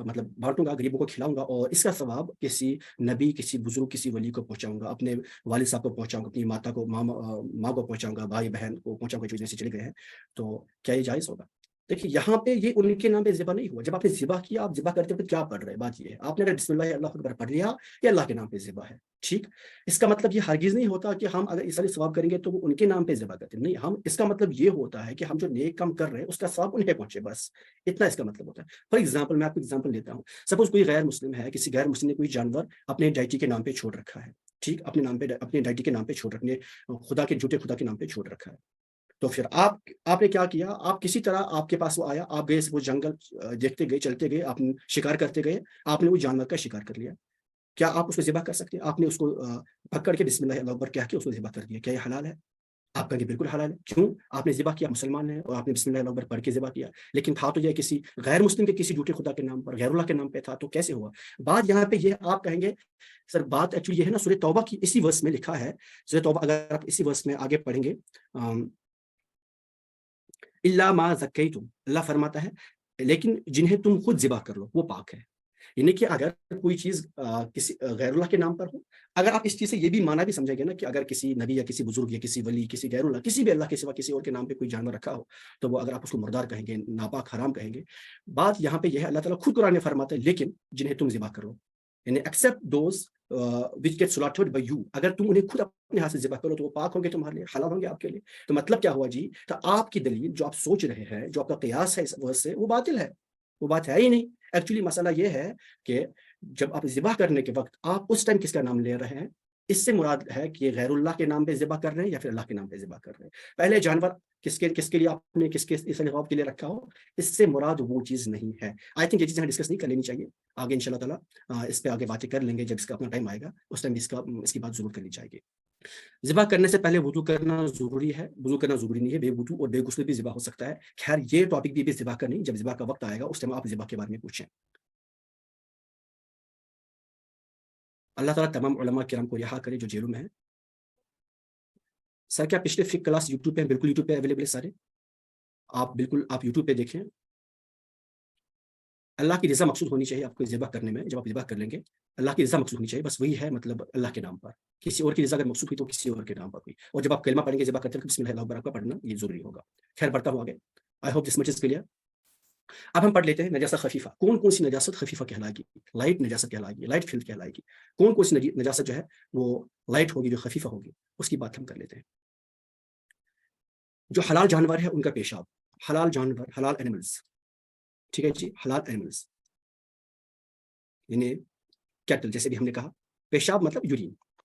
[SPEAKER 1] مطلب بانٹوں گا، غریبوں کو کھلاؤں گا، اور اس کا ثواب کسی نبی، کسی بزرگ، کسی ولی کو پہنچاؤں گا، اپنے والد صاحب کو پہنچاؤں گا، اپنی ماتا کو، ماں کو پہنچاؤں گا، بھائی بہن کو پہنچاؤں گا جو سے چلے گئے ہیں، تو کیا یہ جائز ہوگا؟ دیکھیے یہاں پہ یہ ان کے نام پہ ذبح نہیں ہوا، جب آپ نے ذبح کیا، آپ ذبح کرتے ہوئے کیا پڑھ رہے ہیں، بات یہ ہے، آپ نے اگر بسم اللہ اللہ اکبر پڑھ لیا، یہ اللہ کے نام پہ ذبح ہے، ٹھیک۔ اس کا مطلب یہ ہرگز نہیں ہوتا کہ ہم اگر اس طرح ثواب کریں گے تو وہ ان کے نام پہ ذبح کرتے ہیں، نہیں، ہم اس کا مطلب یہ ہوتا ہے کہ ہم جو نیک کام کر رہے ہیں اس کا ثواب انہیں پہنچے، بس اتنا اس کا مطلب ہوتا ہے۔ فار ایگزامپل میں آپ کو ایگزامپل لیتا ہوں، سپوز کوئی غیر مسلم ہے، کسی غیر مسلم نے کوئی جانور اپنے ڈائٹی کے نام پہ چھوڑ رکھا ہے، ٹھیک، اپنے نام پہ، اپنے ڈائٹی کے نام پہ چھوڑ رکھنے، خدا کے جھوٹے خدا کے نام پہ چھوڑ رکھا ہے، تو پھر آپ نے کیا کیا، آپ کسی طرح آپ کے پاس وہ آیا، آپ گئے وہ جنگل، دیکھتے گئے، چلتے گئے، آپ شکار کرتے گئے، آپ نے وہ جانور کا شکار کر لیا، کیا آپ اس کو ذبح کر سکتے ہیں؟ آپ نے اس کو پکڑ کے بسم اللہ اللہ اکبر کہہ کے اس کو ذبح کر دیا، کیا یہ حلال ہے؟ آپ کہیں گے بالکل حلال ہے، کیوں؟ آپ نے ذبح کیا، مسلمان ہے، اور آپ نے بسم اللہ اللہ اکبر پڑھ کے ذبح کیا، لیکن تھا تو یہ کسی غیر مسلم کے کسی جھوٹے خدا کے نام پر، غیر اللہ کے نام پہ تھا، تو کیسے ہوا؟ بات یہاں پہ یہ، آپ کہیں گے سر بات ایکچولی یہ ہے نا، سورہ توبہ کی اسی ورس میں لکھا ہے، سورہ توبہ اگر آپ اسی ورس میں آگے پڑھیں گے، الا ما زکیتم، اللہ فرماتا ہے لیکن جنہیں تم خود ذبح کر لو وہ پاک ہے، یعنی کہ اگر کوئی چیز کسی غیر اللہ کے نام پر ہو، اگر آپ اس چیز سے یہ بھی مانا بھی سمجھیں گے نا کہ اگر کسی نبی یا کسی بزرگ یا کسی ولی، کسی غیر اللہ، کسی بھی اللہ کے سوا کسی اور کے نام پہ کوئی جانور رکھا ہو، تو وہ اگر آپ اس کو مردار کہیں گے، ناپاک، حرام کہیں گے، بات یہاں پہ یہ ہے، اللہ تعالیٰ خود قرآن میں فرماتا ہے لیکن جنہیں تم ذبح کرو، یعنی accept those which get slaughtered by you، اگر تم انہیں خود اپنے ہاتھ سے ذبح کرو تو وہ پاک ہوں گے تمہارے لیے، حلال ہوں گے آپ کے لیے۔ تو مطلب کیا ہوا جی؟ تو آپ کی دلیل جو آپ سوچ رہے ہیں، جو آپ کا قیاس ہے اس وجہ سے، وہ باطل ہے، وہ بات ہے ہی نہیں۔ ایکچولی مسئلہ یہ ہے کہ جب آپ ذبح کرنے کے وقت آپ اس ٹائم کس کا نام لے رہے ہیں، اس سے مراد ہے کہ غیر اللہ کے نام پہ ذبح کر رہے ہیں یا پھر اللہ کے نام پہ ذبح کر رہے ہیں۔ پہلے جانور کس کے لیے آپ نے کس ثواب کے لیے رکھا ہو، اس سے مراد وہ چیز نہیں ہے۔ آئی تھنک یہ چیزیں ڈسکس نہیں کر لینی چاہیے، آگے ان شاء اللہ تعالیٰ اس پہ آگے باتیں کر لیں گے، جب اس کا اپنا ٹائم آئے گا اس ٹائم اس کی بات ضرور کرنی چاہیے۔ ذبح کرنے سے پہلے وضو کرنا ضروری ہے، وضو کرنا ضروری نہیں ہے، بے وضو اور بے غسل بھی ذبح ہو سکتا ہے، خیر یہ ٹاپک بھی ذبح کا نہیں، جب ذبح کا وقت آئے گا اس ٹائم آپ ذبح کے بارے میں پوچھیں۔ اللہ تعالیٰ تمام علماء کرام کو رہا کرے جو جیلوں میں ہیں۔ سر کیا پچھلے فک کلاس یوٹیوب پہ، بالکل یوٹیوب پہ اویلیبل ہے سارے، آپ بالکل آپ یوٹیوب پہ دیکھیں۔ اللہ کی رضا مقصود ہونی چاہیے آپ کو ذبح کرنے میں، جب آپ ذبح کر لیں گے اللہ کی رضا مقصود ہونی چاہیے، بس وہی ہے مطلب، اللہ کے نام پر، کسی اور کی رضا اگر مقصود ہوئی تو کسی اور کے نام پر ہوئی، اور جب آپ کلمہ پڑھیں گے ذبح کرتے ہیں بسم اللہ اللہ اکبر پڑھنا یہ ضروری ہوگا۔ خیر بڑھتا ہوں آگے، I hope this much is clear. اب ہم پڑھ لیتے ہیں نجاست خفیفہ، کون کون سی نجاست خفیفہ کہلائے گی، لائٹ نجاست کہلائے گی، لائٹ فلتھ کہلائے گی، کون کون سی نجاست جو ہے وہ لائٹ ہوگی، جو خفیفہ ہوگی، اس کی بات ہم کر لیتے ہیں۔ جو حلال جانور ہے ان کا پیشاب، حلال جانور، حلال اینیملز، ٹھیک ہے جی، حلال اینیملز یعنی کیٹل، جیسے بھی ہم نے کہا، پیشاب مطلب یورین،